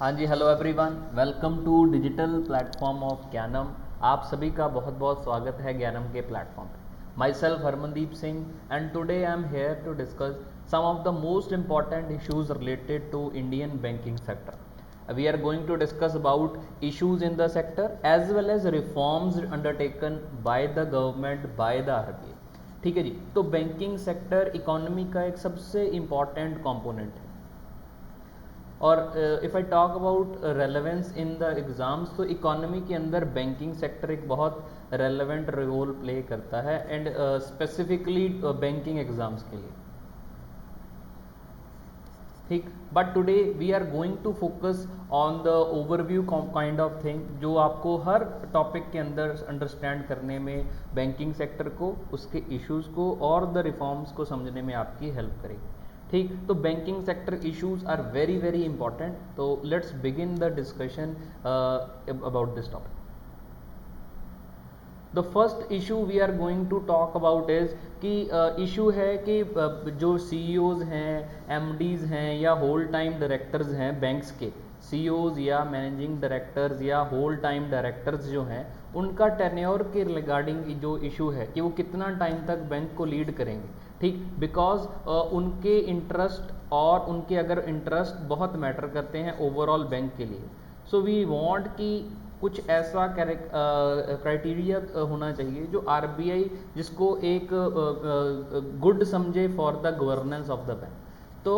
हाँ जी, hello everyone, welcome to digital platform of Gyanam. आप सभी का बहुत बहुत स्वागत है ज्ञानम के प्लेटफॉर्म पे। Myself Harmandeep Singh and today I am here to discuss some of the most important issues related to Indian banking sector. We are going to discuss about issues in the sector as well as reforms undertaken by the government by the RBI। ठीक है जी, तो banking sector economy का एक सबसे important component है। और if I talk about relevance in the exams, तो इकोनॉमी के अंदर बैंकिंग सेक्टर एक बहुत रेलेवेंट रोल प्ले करता है एंड स्पेसिफिकली बैंकिंग एग्ज़ाम्स के लिए। ठीक, but today we are going to focus on the overview kind of thing, जो आपको हर टॉपिक के अंदर अंडरस्टैंड करने में, बैंकिंग सेक्टर को, उसके इश्यूज़ को और द रिफॉर्म्स को समझने में आपकी हेल्प करेगी। ठीक, तो banking sector issues are very very important. तो let's begin the discussion about this topic. The first issue we are going to talk about is कि इशू है कि जो CEOs हैं, MDs हैं या होल टाइम डायरेक्टर्स हैं बैंक्स के, CEOs या मैनेजिंग डायरेक्टर्स या होल टाइम डायरेक्टर्स जो हैं, उनका टेन्योर के रिगार्डिंग जो इशू है कि वो कितना टाइम तक बैंक को लीड करेंगे। ठीक, बिकॉज उनके इंटरेस्ट और उनके अगर इंटरेस्ट बहुत मैटर करते हैं ओवरऑल बैंक के लिए। सो वी वांट कि कुछ ऐसा क्राइटेरिया होना चाहिए जो RBI जिसको एक गुड समझे for the governance of the bank. तो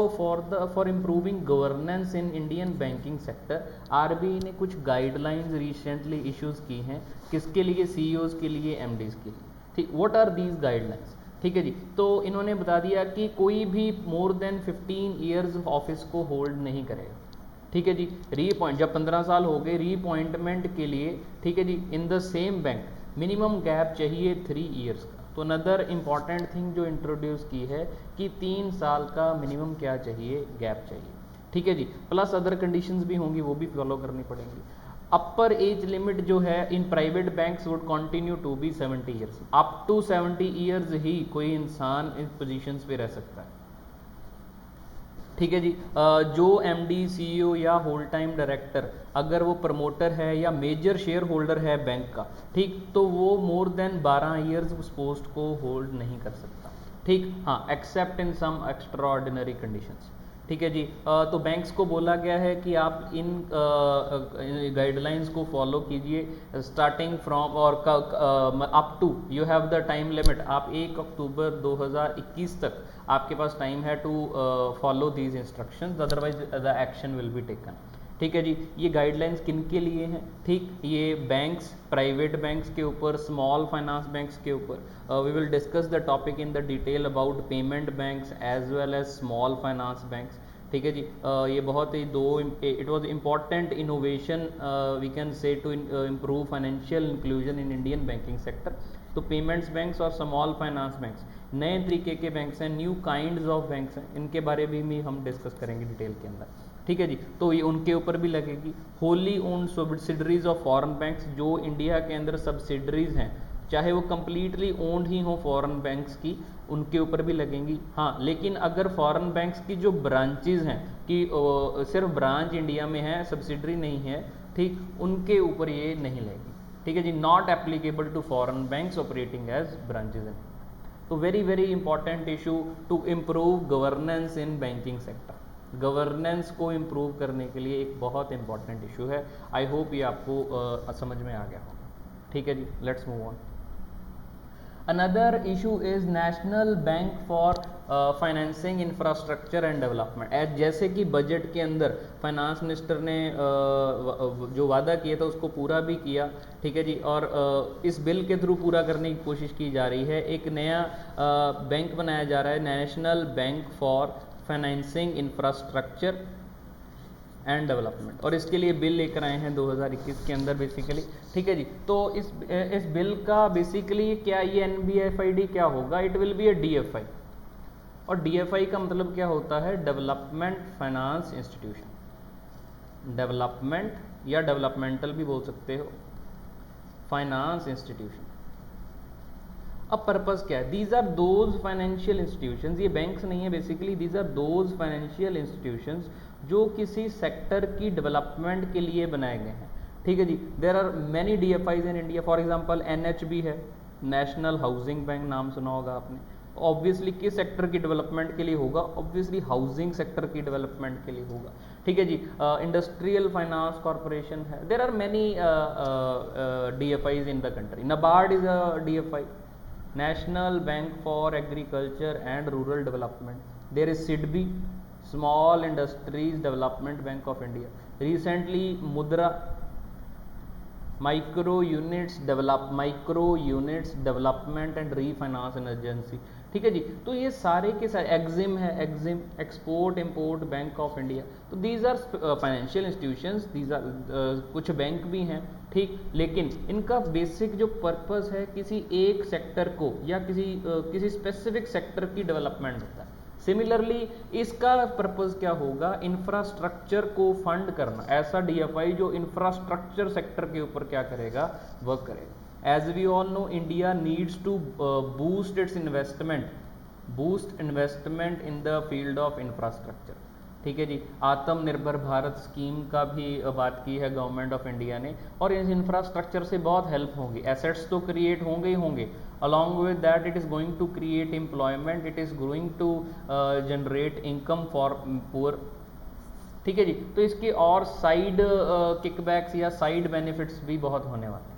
for improving governance in Indian banking sector, RBI ने कुछ गाइडलाइंस रिसेंटली इश्यूज़ की हैं। किसके लिए? CEOs के लिए, MDs के लिए। ठीक, व्हाट आर दीज गाइडलाइंस? ठीक है जी, तो इन्होंने बता दिया कि कोई भी मोर देन 15 ईयर्स ऑफिस को होल्ड नहीं करेगा। ठीक है जी, रीअपॉइंट जब 15 साल हो गए रीअपॉइंटमेंट के लिए, ठीक है जी, in the same bank minimum gap चाहिए 3 ईयर्स का। तो अनदर इम्पॉर्टेंट थिंग जो इंट्रोड्यूस की है कि 3 साल का मिनिमम क्या चाहिए, गैप चाहिए। ठीक है जी, प्लस अदर कंडीशंस भी होंगी, वो भी फॉलो करनी पड़ेंगी। अपर एज लिमिट जो है in private banks would continue to be 70 years. Up to 70 years ही कोई इंसान इन पोजीशंस पे रह सकता है। ठीक है जी, जो MD, CEO या होल टाइम डायरेक्टर अगर वो प्रमोटर है या मेजर शेयर होल्डर है बैंक का, ठीक, तो वो मोर देन 12 ईयर्स उस पोस्ट को होल्ड नहीं कर सकता। ठीक, हाँ, except in some extra ordinary conditions. ठीक है जी, तो बैंक्स को बोला गया है कि आप इन गाइडलाइंस को फॉलो कीजिए स्टार्टिंग फ्रॉम और up to you have the time limit. आप 1 अक्टूबर 2021 तक आपके पास टाइम है to follow these instructions, otherwise the action will be taken. ठीक है जी, ये गाइडलाइंस किन के लिए हैं? ठीक, ये बैंक्स, प्राइवेट बैंक्स के ऊपर, स्मॉल फाइनेंस बैंक्स के ऊपर। We will discuss the topic in the detail about payment banks as well as small finance banks. ठीक है जी, ये बहुत ही it was important innovation we can say to improve financial inclusion in Indian banking sector. तो payments banks और small finance banks नए तरीके के बैंक्स हैं, न्यू काइंड्स ऑफ बैंक्स हैं, इनके बारे में भी हम डिस्कस करेंगे डिटेल के अंदर। ठीक है जी, तो ये उनके ऊपर भी लगेगी। Wholly owned subsidiaries of foreign banks, जो इंडिया के अंदर सब्सिडरीज हैं, चाहे वो कम्प्लीटली ओन्ड ही हो फॉरेन बैंक्स की, उनके ऊपर भी लगेंगी। हाँ, लेकिन अगर फॉरेन बैंक्स की जो ब्रांचेज हैं कि सिर्फ ब्रांच इंडिया में है, सब्सिडरी नहीं है, ठीक, उनके ऊपर ये नहीं लगेगी। ठीक है जी, not applicable to foreign banks operating as branches. तो very very important issue to improve governance in banking sector. Governance को इम्प्रूव करने के लिए एक बहुत इंपॉर्टेंट इशू है। आई होप ये आपको समझ में आ गया होगा। ठीक है जी, let's move on. Another issue is national bank for financing infrastructure and development. जैसे कि बजट के अंदर फाइनेंस मिनिस्टर ने जो वादा किया था उसको पूरा भी किया। ठीक है जी, और इस बिल के थ्रू पूरा करने की कोशिश की जा रही है। एक नया बैंक बनाया जा रहा है, national bank for financing infrastructure and development, और इसके लिए बिल लेकर आए हैं 2021 के अंदर बेसिकली। ठीक है जी, तो इस बिल का बेसिकली क्या, ये NBFID क्या होगा? It will be A DFI। और DFI का मतलब क्या होता है? Development finance institution. डेवलपमेंट या डेवलपमेंटल भी बोल सकते हो, फाइनेंस इंस्टीट्यूशन। अब पर्पस क्या है? These are those financial institutions, ये बैंक्स नहीं है basically, these are those financial institutions जो किसी सेक्टर की डेवलपमेंट के लिए बनाए गए हैं। ठीक है जी, there are many DFIs in India. For example NHB है, नेशनल हाउसिंग बैंक, नाम सुना होगा आपने। ऑब्वियसली किस सेक्टर की डेवलपमेंट के लिए होगा? ऑब्वियसली हाउसिंग सेक्टर की डेवलपमेंट के लिए होगा। ठीक है जी, इंडस्ट्रियल फाइनेंस कॉरपोरेशन है, there are many DFIs in the country. NABARD is a DFI, National Bank for Agriculture and Rural Development. There is SIDBI, Small Industries Development Bank of India. Recently Mudra, Micro Units Development and Refinance Agency। ठीक है जी, तो ये सारे के सारे, EXIM है, EXIM export import bank of India. तो these are financial institutions, these are कुछ बैंक भी हैं, ठीक, लेकिन इनका बेसिक जो पर्पस है किसी एक सेक्टर को या किसी स्पेसिफिक सेक्टर की डेवलपमेंट होता है। सिमिलरली इसका पर्पस क्या होगा? इंफ्रास्ट्रक्चर को फंड करना। ऐसा DFI जो इंफ्रास्ट्रक्चर सेक्टर के ऊपर क्या करेगा? वर्क करेगा। As we all know, India needs to boost its investment in the field of infrastructure. ठीक है जी, आत्मनिर्भर भारत स्कीम का भी बात की है गवर्नमेंट ऑफ इंडिया ने, और इस इंफ्रास्ट्रक्चर से बहुत हेल्प होगी। एसेट्स तो क्रिएट होंगे ही होंगे, along with that it is going to create employment, it is going to generate income for poor. ठीक है जी, तो इसके और साइड किकबैक्स या साइड बेनिफिट्स भी बहुत होने वाले हैं।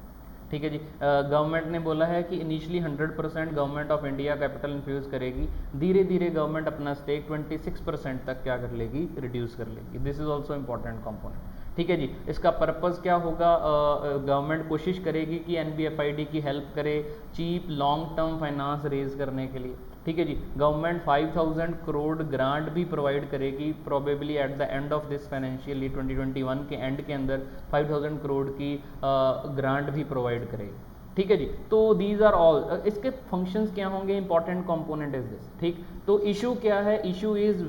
ठीक है जी, गवर्नमेंट ने बोला है कि initially 100% government of India capital infuse करेगी, धीरे धीरे गवर्नमेंट अपना स्टेक 26% तक क्या कर लेगी? रिड्यूस कर लेगी। This is also important component. ठीक है जी, इसका पर्पस क्या होगा? गवर्नमेंट कोशिश करेगी कि NBFID की हेल्प करे cheap long term finance raise करने के लिए। ठीक है जी, गवर्नमेंट 5000 करोड़ ग्रांट भी प्रोवाइड करेगी, probably at the end of this financial year 2021 के एंड के अंदर 5000 करोड़ की ग्रांट भी प्रोवाइड करेगी। ठीक है जी, तो दीज आर ऑल, इसके फंक्शंस क्या होंगे? Important component is this. ठीक, तो इशू क्या है? Issue is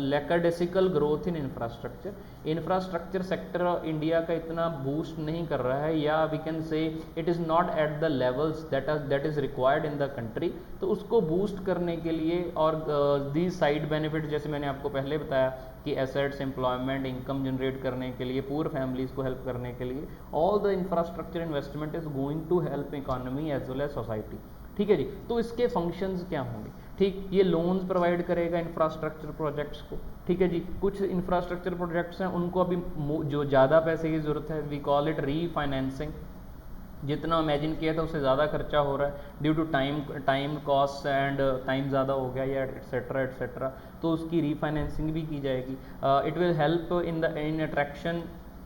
lackadaisical growth in infrastructure. Infrastructure sector India का इतना बूस्ट नहीं कर रहा है, या we can say it is not at the levels that is required in the country. तो उसको बूस्ट करने के लिए और दीज साइड बेनिफिट, जैसे मैंने आपको पहले बताया कि एसेट्स, एम्प्लॉयमेंट, इनकम जनरेट करने के लिए, पूर फैमिलीज को हेल्प करने के लिए, all the infrastructure investment is going to help economy as well as society. ठीक है जी, तो इसके फंक्शंस क्या होंगे? ठीक, ये लोन्स प्रोवाइड करेगा इंफ्रास्ट्रक्चर प्रोजेक्ट्स को। ठीक है जी, कुछ इंफ्रास्ट्रक्चर प्रोजेक्ट्स हैं उनको अभी जो ज़्यादा पैसे की ज़रूरत है, वी कॉल इट रीफाइनेंसिंग। जितना इमेजिन किया था उससे ज़्यादा खर्चा हो रहा है due to time cost and time ज़्यादा हो गया या एट्सेट्रा, तो उसकी रीफाइनेंसिंग भी की जाएगी। It will help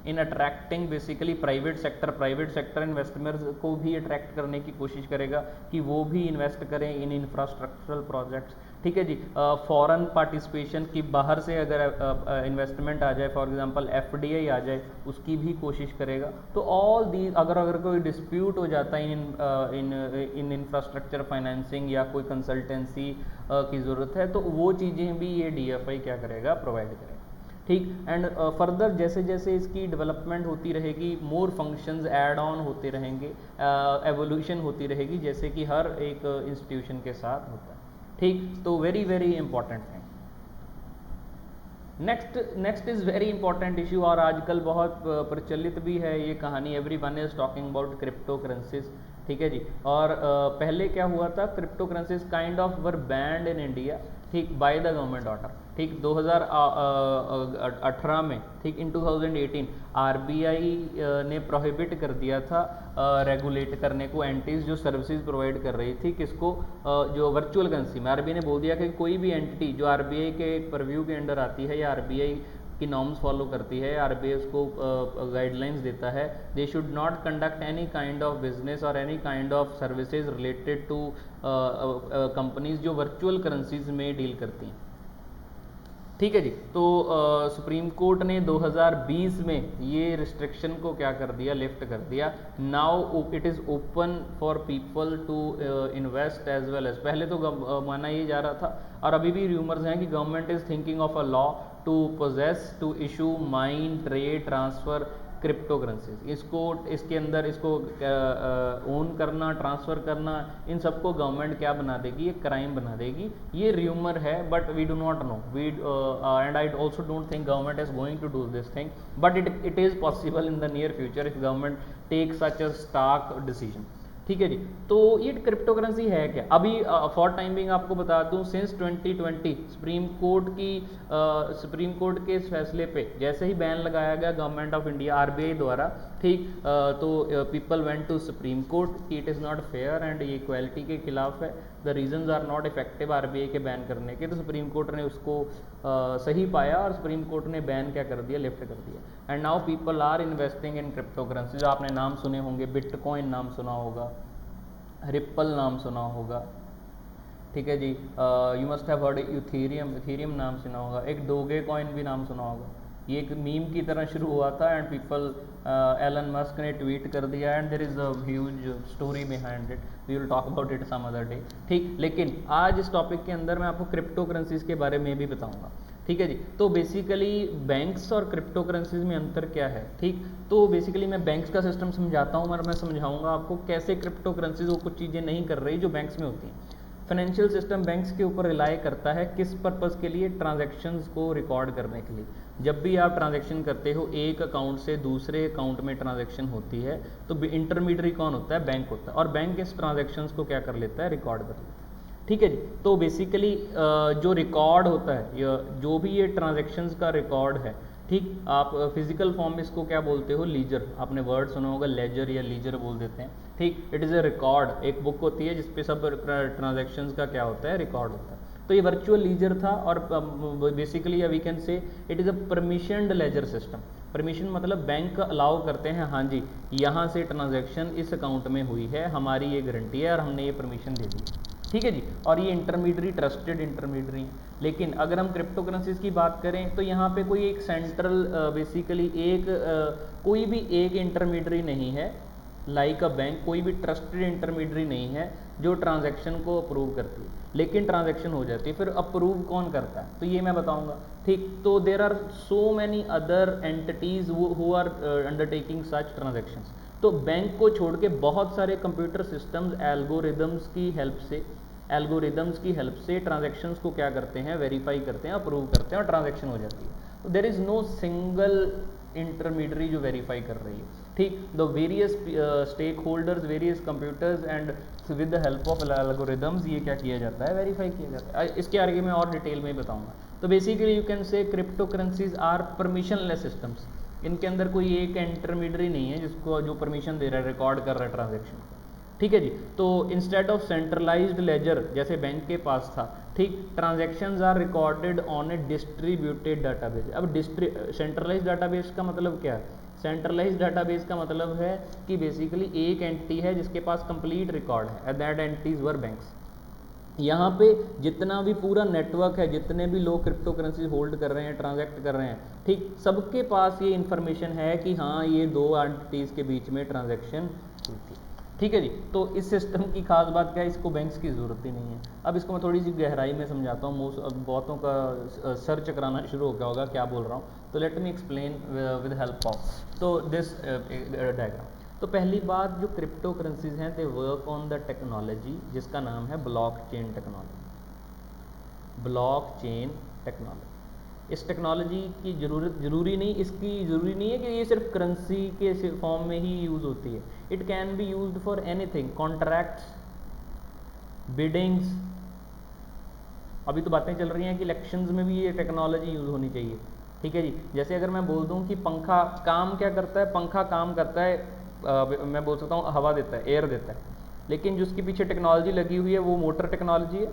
in attracting basically private sector investments को भी अट्रैक्ट करने की कोशिश करेगा कि वो भी इन्वेस्ट करें इन इंफ्रास्ट्रक्चरल प्रोजेक्ट्स। ठीक है जी, फॉरेन पार्टिसिपेशन की, बाहर से अगर इन्वेस्टमेंट आ जाए, फॉर एग्जांपल FDI आ जाए, उसकी भी कोशिश करेगा। तो ऑल दी, अगर कोई डिस्प्यूट हो जाता है इन इंफ्रास्ट्रक्चर फाइनेंसिंग या कोई कंसल्टेंसी की ज़रूरत है, तो वो चीज़ें भी ये DFI क्या करेगा? प्रोवाइड करेगा। ठीक, एंड फर्दर जैसे जैसे इसकी डेवलपमेंट होती रहेगी, मोर फंक्शंस ऐड ऑन होते रहेंगे, एवोल्यूशन होती रहेगी, जैसे कि हर एक इंस्टीट्यूशन के साथ होता है। ठीक, तो वेरी वेरी इंपॉर्टेंट है। Next is very important issue, और आजकल बहुत प्रचलित भी है ये कहानी, everyone is talking about crypto currencies. ठीक है जी, और पहले क्या हुआ था? Crypto currencies kind of were band in India, ठीक, बाय द गवर्नमेंट ऑर्डर। ठीक, 2018 में, ठीक, इन 2018 RBI ने प्रोहिबिट कर दिया था रेगुलेट करने को एंटीज जो सर्विसेज प्रोवाइड कर रही थी, किसको? जो वर्चुअल करेंसी में। RBI ने बोल दिया कि कोई भी एंटिटी जो RBI के परव्यू के अंडर आती है या RBI की नॉर्म्स फॉलो करती है, RBI उसको गाइडलाइंस देता है, they should not conduct any kind of business और any kind of services related to companies जो वर्चुअल करेंसीज में डील करती हैं। ठीक है जी, तो सुप्रीम कोर्ट ने 2020 में ये रिस्ट्रिक्शन को क्या कर दिया? लिफ्ट कर दिया। Now it is open for people to invest as well as. पहले तो माना ये जा रहा था, और अभी भी रूमर्स हैं कि government is thinking of a law to possess, to issue, mine, trade, transfer crypto currencies. इसको इसके अंदर इसको ओन करना, ट्रांसफ़र करना, इन सबको गवर्नमेंट क्या बना देगी, ये क्राइम बना देगी। ये र्यूमर है, but we do not know, we and I also don't think government is going to do this thing, but it is possible in the near future if government take such a stark decision. ठीक है जी। तो ये crypto currency है क्या? अभी for time Bing आपको बता दूं, सिंस 2020 सुप्रीम कोर्ट के इस फैसले पे जैसे ही बैन लगाया गया गवर्नमेंट ऑफ इंडिया आरबीआई द्वारा, ठीक, तो people went to Supreme Court कि it is not fair and ये इक्वालिटी के खिलाफ है, the reasons are not effective RBI के बैन करने के। तो सुप्रीम कोर्ट ने उसको सही पाया और सुप्रीम कोर्ट ने बैन क्या कर दिया, लिफ्ट कर दिया। And now people are investing in crypto currency. जो आपने नाम सुने होंगे, बिटकॉइन नाम सुना होगा, रिप्पल नाम सुना होगा, ठीक है जी, you must have heard Ethereum नाम सुना होगा, एक डोगे कॉइन भी नाम सुना होगा। ये एक मीम की तरह शुरू हुआ था एंड पीपल, एलन मस्क ने ट्वीट कर दिया and there is a huge story behind it, we will talk about it some other day. ठीक, लेकिन आज इस टॉपिक के अंदर मैं आपको क्रिप्टो करेंसीज के बारे में भी बताऊंगा। ठीक है जी। तो बेसिकली बैंक्स और क्रिप्टो करेंसीज में अंतर क्या है? ठीक, तो बेसिकली मैं बैंक्स का सिस्टम समझाता हूँ और मैं समझाऊंगा आपको कैसे क्रिप्टो करेंसीज वो कुछ चीज़ें नहीं कर रही जो बैंक्स में होती हैं। फाइनेंशियल सिस्टम बैंक्स के ऊपर रिलाई करता है किस पर्पज़ के लिए? ट्रांजैक्शंस को रिकॉर्ड करने के लिए। जब भी आप ट्रांजैक्शन करते हो, एक अकाउंट से दूसरे अकाउंट में ट्रांजैक्शन होती है, तो इंटरमीडियरी कौन होता है? बैंक होता है, और बैंक इस ट्रांजैक्शंस को क्या कर लेता है? रिकॉर्ड कर लेता है। ठीक है जी। तो बेसिकली जो रिकॉर्ड होता है, जो भी ये ट्रांजैक्शंस का रिकॉर्ड है, ठीक, आप फिजिकल फॉर्म में इसको क्या बोलते हो? लीजर। आपने वर्ड सुना होगा, लेजर या लीजर बोल देते हैं। ठीक, इट इज़ अ रिकॉर्ड, एक बुक होती है जिसपे सब ट्रांजैक्शंस का क्या होता है? रिकॉर्ड होता है। तो ये वर्चुअल लीजर था, और basically we can say it is a permissioned ledger system. Permission मतलब बैंक अलाउ करते हैं, हाँ जी, यहाँ से ट्रांजैक्शन इस अकाउंट में हुई है, हमारी ये गारंटी है और हमने ये परमिशन दे दी है। ठीक है जी। और ये इंटरमीडियरी, ट्रस्टेड इंटरमीडियरी है। लेकिन अगर हम क्रिप्टो करेंसीज की बात करें तो यहाँ पे कोई एक सेंट्रल, बेसिकली एक कोई भी एक इंटरमीडियरी नहीं है, लाइक अ बैंक, कोई भी ट्रस्टेड इंटरमीडियरी नहीं है जो ट्रांजैक्शन को अप्रूव करती है। लेकिन ट्रांजैक्शन हो जाती है, फिर अप्रूव कौन करता है? तो ये मैं बताऊंगा। ठीक, तो there are so many other entities who are undertaking such transactions. तो बैंक को छोड़ के बहुत सारे कंप्यूटर सिस्टम्स एल्गोरिदम्स की हेल्प से ट्रांजैक्शंस को क्या करते हैं? वेरीफाई करते हैं, अप्रूव करते हैं और ट्रांजैक्शन हो जाती है। तो there is no single intermediary जो वेरीफाई कर रही है। ठीक, the various stake holders, various computers and with the help of algorithms ये क्या किया जाता है? वेरीफाई किया जाता है। इसके आगे मैं और डिटेल में बताऊंगा। तो basically you can say crypto currencies are permissionless systems. इनके अंदर कोई एक इंटरमीडियरी नहीं है जिसको जो परमिशन दे रहा है, रिकॉर्ड कर रहा है ट्रांजैक्शन। ठीक है जी। तो इंस्टेड ऑफ सेंट्रलाइज्ड लेजर जैसे बैंक के पास था, ठीक, transactions are recorded on a distributed database. अब सेंट्रलाइज्ड डाटाबेस का मतलब क्या है? सेंट्रलाइज्ड डाटाबेस का मतलब है कि बेसिकली एक एंटिटी है जिसके पास कंप्लीट रिकॉर्ड है, and that entities were banks. यहाँ पे जितना भी पूरा नेटवर्क है, जितने भी लोग क्रिप्टो करेंसी होल्ड कर रहे हैं, ट्रांजैक्ट कर रहे हैं, ठीक, सबके पास ये इन्फॉर्मेशन है कि हाँ, ये दो एंटिटीज़ के बीच में ट्रांजैक्शन हुई थी। ठीक है जी। तो इस सिस्टम की खास बात क्या है? इसको बैंक्स की ज़रूरत ही नहीं है। अब इसको मैं थोड़ी सी गहराई में समझाता हूँ। बहुतों का सर्च कराना शुरू हो गया होगा क्या बोल रहा हूँ, तो let me explain with help of तो दिस डायग्राम। तो पहली बात, जो क्रिप्टो करेंसीज हैं, they work on the technology जिसका नाम है ब्लॉकचेन टेक्नोलॉजी। ब्लॉकचेन टेक्नोलॉजी, इस टेक्नोलॉजी की ज़रूरी नहीं है कि ये सिर्फ करेंसी के फॉर्म में ही यूज़ होती है। It can be used for anything, contracts, beadings. अभी तो बातें चल रही हैं कि इलेक्शंस में भी ये टेक्नोलॉजी यूज़ होनी चाहिए। ठीक है जी। जैसे अगर मैं बोल दूं कि पंखा काम क्या करता है? पंखा काम करता है, मैं बोल सकता हूँ हवा देता है, एयर देता है, लेकिन जिसके पीछे टेक्नोलॉजी लगी हुई है वो मोटर टेक्नोलॉजी है।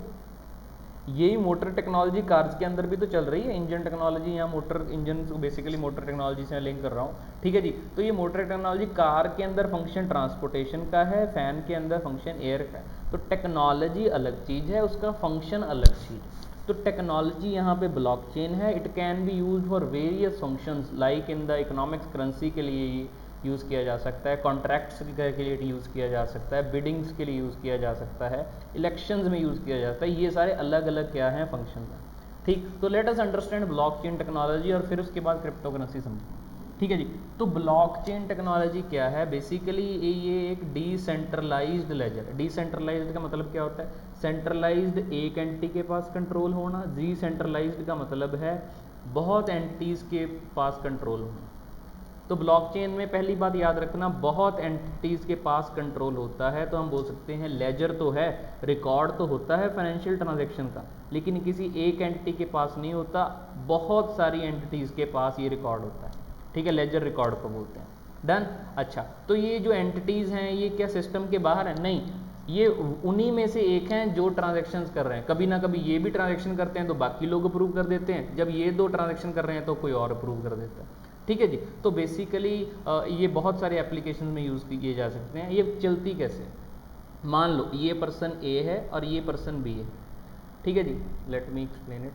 यही मोटर टेक्नोलॉजी कार्स के अंदर भी तो चल रही है, इंजन टेक्नोलॉजी, या motor engine basically motor technology से लिंक कर रहा हूँ। ठीक है जी। तो ये मोटर टेक्नोलॉजी कार के अंदर फंक्शन ट्रांसपोर्टेशन का है, फैन के अंदर फंक्शन एयर का है। तो टेक्नोलॉजी अलग चीज़ है, उसका फंक्शन अलग चीज़ है। तो टेक्नोलॉजी यहाँ पे ब्लॉकचेन है। It can be use for various functions, like in the economics, currency के लिए यूज़ किया जा सकता है, कॉन्ट्रैक्ट्स के लिए यूज़ किया जा सकता है, बिडिंग्स के लिए यूज़ किया जा सकता है, इलेक्शंस में यूज़ किया जाता है। ये सारे अलग अलग क्या हैं? फंक्शन हैं। ठीक, तो let us understand blockchain technology और फिर उसके बाद क्रिप्टो करेंसी समझें। ठीक है जी। तो ब्लॉकचेन टेक्नोलॉजी क्या है? बेसिकली ये एक डिसेंट्रलाइज्ड लेजर। डिसेंट्रलाइज्ड का मतलब क्या होता है? सेंट्रलाइज्ड एक एंटिटी के पास कंट्रोल होना, डिसेंट्रलाइज्ड का मतलब है बहुत एंटिटीज़ के पास कंट्रोल होना। तो ब्लॉकचेन में पहली बात याद रखना, बहुत एंटिटीज़ के पास कंट्रोल होता है, तो हम बोल सकते हैं लेजर तो है, रिकॉर्ड तो होता है फाइनेंशियल ट्रांजैक्शन का, लेकिन किसी एक एंटिटी के पास नहीं होता, बहुत सारी एंटिटीज़ के पास ये रिकॉर्ड होता है। ठीक है, लेजर रिकॉर्ड को बोलते हैं। डन। अच्छा, तो ये जो एंटिटीज़ हैं ये क्या सिस्टम के बाहर है? नहीं, ये उन्हीं में से एक हैं जो ट्रांजैक्शंस कर रहे हैं। कभी ना कभी ये भी ट्रांजैक्शन करते हैं तो बाकी लोग अप्रूव कर देते हैं, जब ये दो ट्रांजैक्शन कर रहे हैं तो कोई और अप्रूव कर देता है। ठीक है जी। तो बेसिकली ये बहुत सारे एप्लीकेशन में यूज़ किए जा सकते हैं। ये चलती कैसे? मान लो ये पर्सन ए है और ये पर्सन बी है। ठीक है जी, लेट मी एक्सप्लेन इट।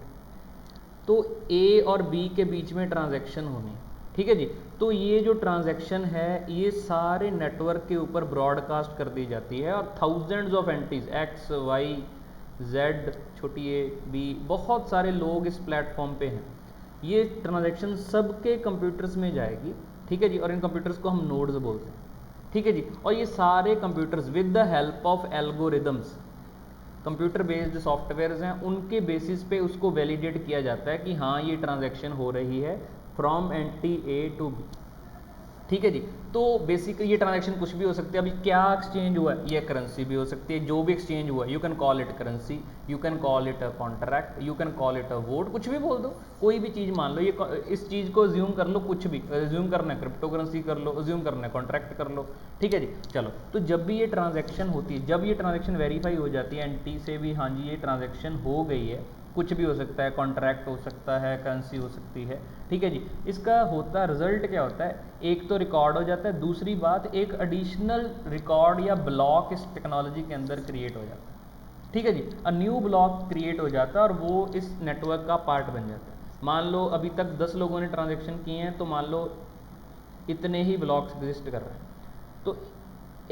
तो ए और बी के बीच में ट्रांजैक्शन होनी, ठीक है जी। तो ये जो ट्रांजैक्शन है ये सारे नेटवर्क के ऊपर ब्रॉडकास्ट कर दी जाती है और thousands of entities X Y Z छोटी ए बी, बहुत सारे लोग इस प्लेटफॉर्म पे हैं। ये ट्रांजैक्शन सबके कंप्यूटर्स में जाएगी, ठीक है जी, और इन कंप्यूटर्स को हम नोड्स बोलते हैं। ठीक है जी। और ये सारे computers with the help of algorithms, computer based softwares हैं, उनके बेसिस पे उसको वैलिडेट किया जाता है कि हाँ ये ट्रांजैक्शन हो रही है from entity A to B. ठीक है जी। तो बेसिकली ये ट्रांजैक्शन कुछ भी हो सकती है। अभी क्या एक्सचेंज हुआ है? ये करेंसी भी हो सकती है। जो भी एक्सचेंज हुआ है, you can call it currency, you can call it a contract, you can call it a vote, कुछ भी बोल दो, कोई भी चीज़ मान लो। ये इस चीज़ को अज्यूम कर लो, कुछ भी अज्यूम करना है, क्रिप्टो करेंसी कर लो, अज्यूम करना है कॉन्ट्रैक्ट कर लो। ठीक है जी। चलो, तो जब भी ये ट्रांजैक्शन होती है, जब ये ट्रांजैक्शन वेरीफाई हो जाती है एंटिटी से भी, हाँ जी ये ट्रांजैक्शन हो गई है, कुछ भी हो सकता है, कॉन्ट्रैक्ट हो सकता है, करेंसी हो सकती है। ठीक है जी। इसका होता रिजल्ट क्या होता है? एक तो रिकॉर्ड हो जाता है, दूसरी बात एक एडिशनल रिकॉर्ड या ब्लॉक इस टेक्नोलॉजी के अंदर क्रिएट हो जाता है। ठीक है जी। अ न्यू ब्लॉक क्रिएट हो जाता है और वो इस नेटवर्क का पार्ट बन जाता है। मान लो अभी तक 10 लोगों ने ट्रांजेक्शन किए हैं, तो मान लो इतने ही ब्लॉक्स एग्जिस्ट कर रहे हैं। तो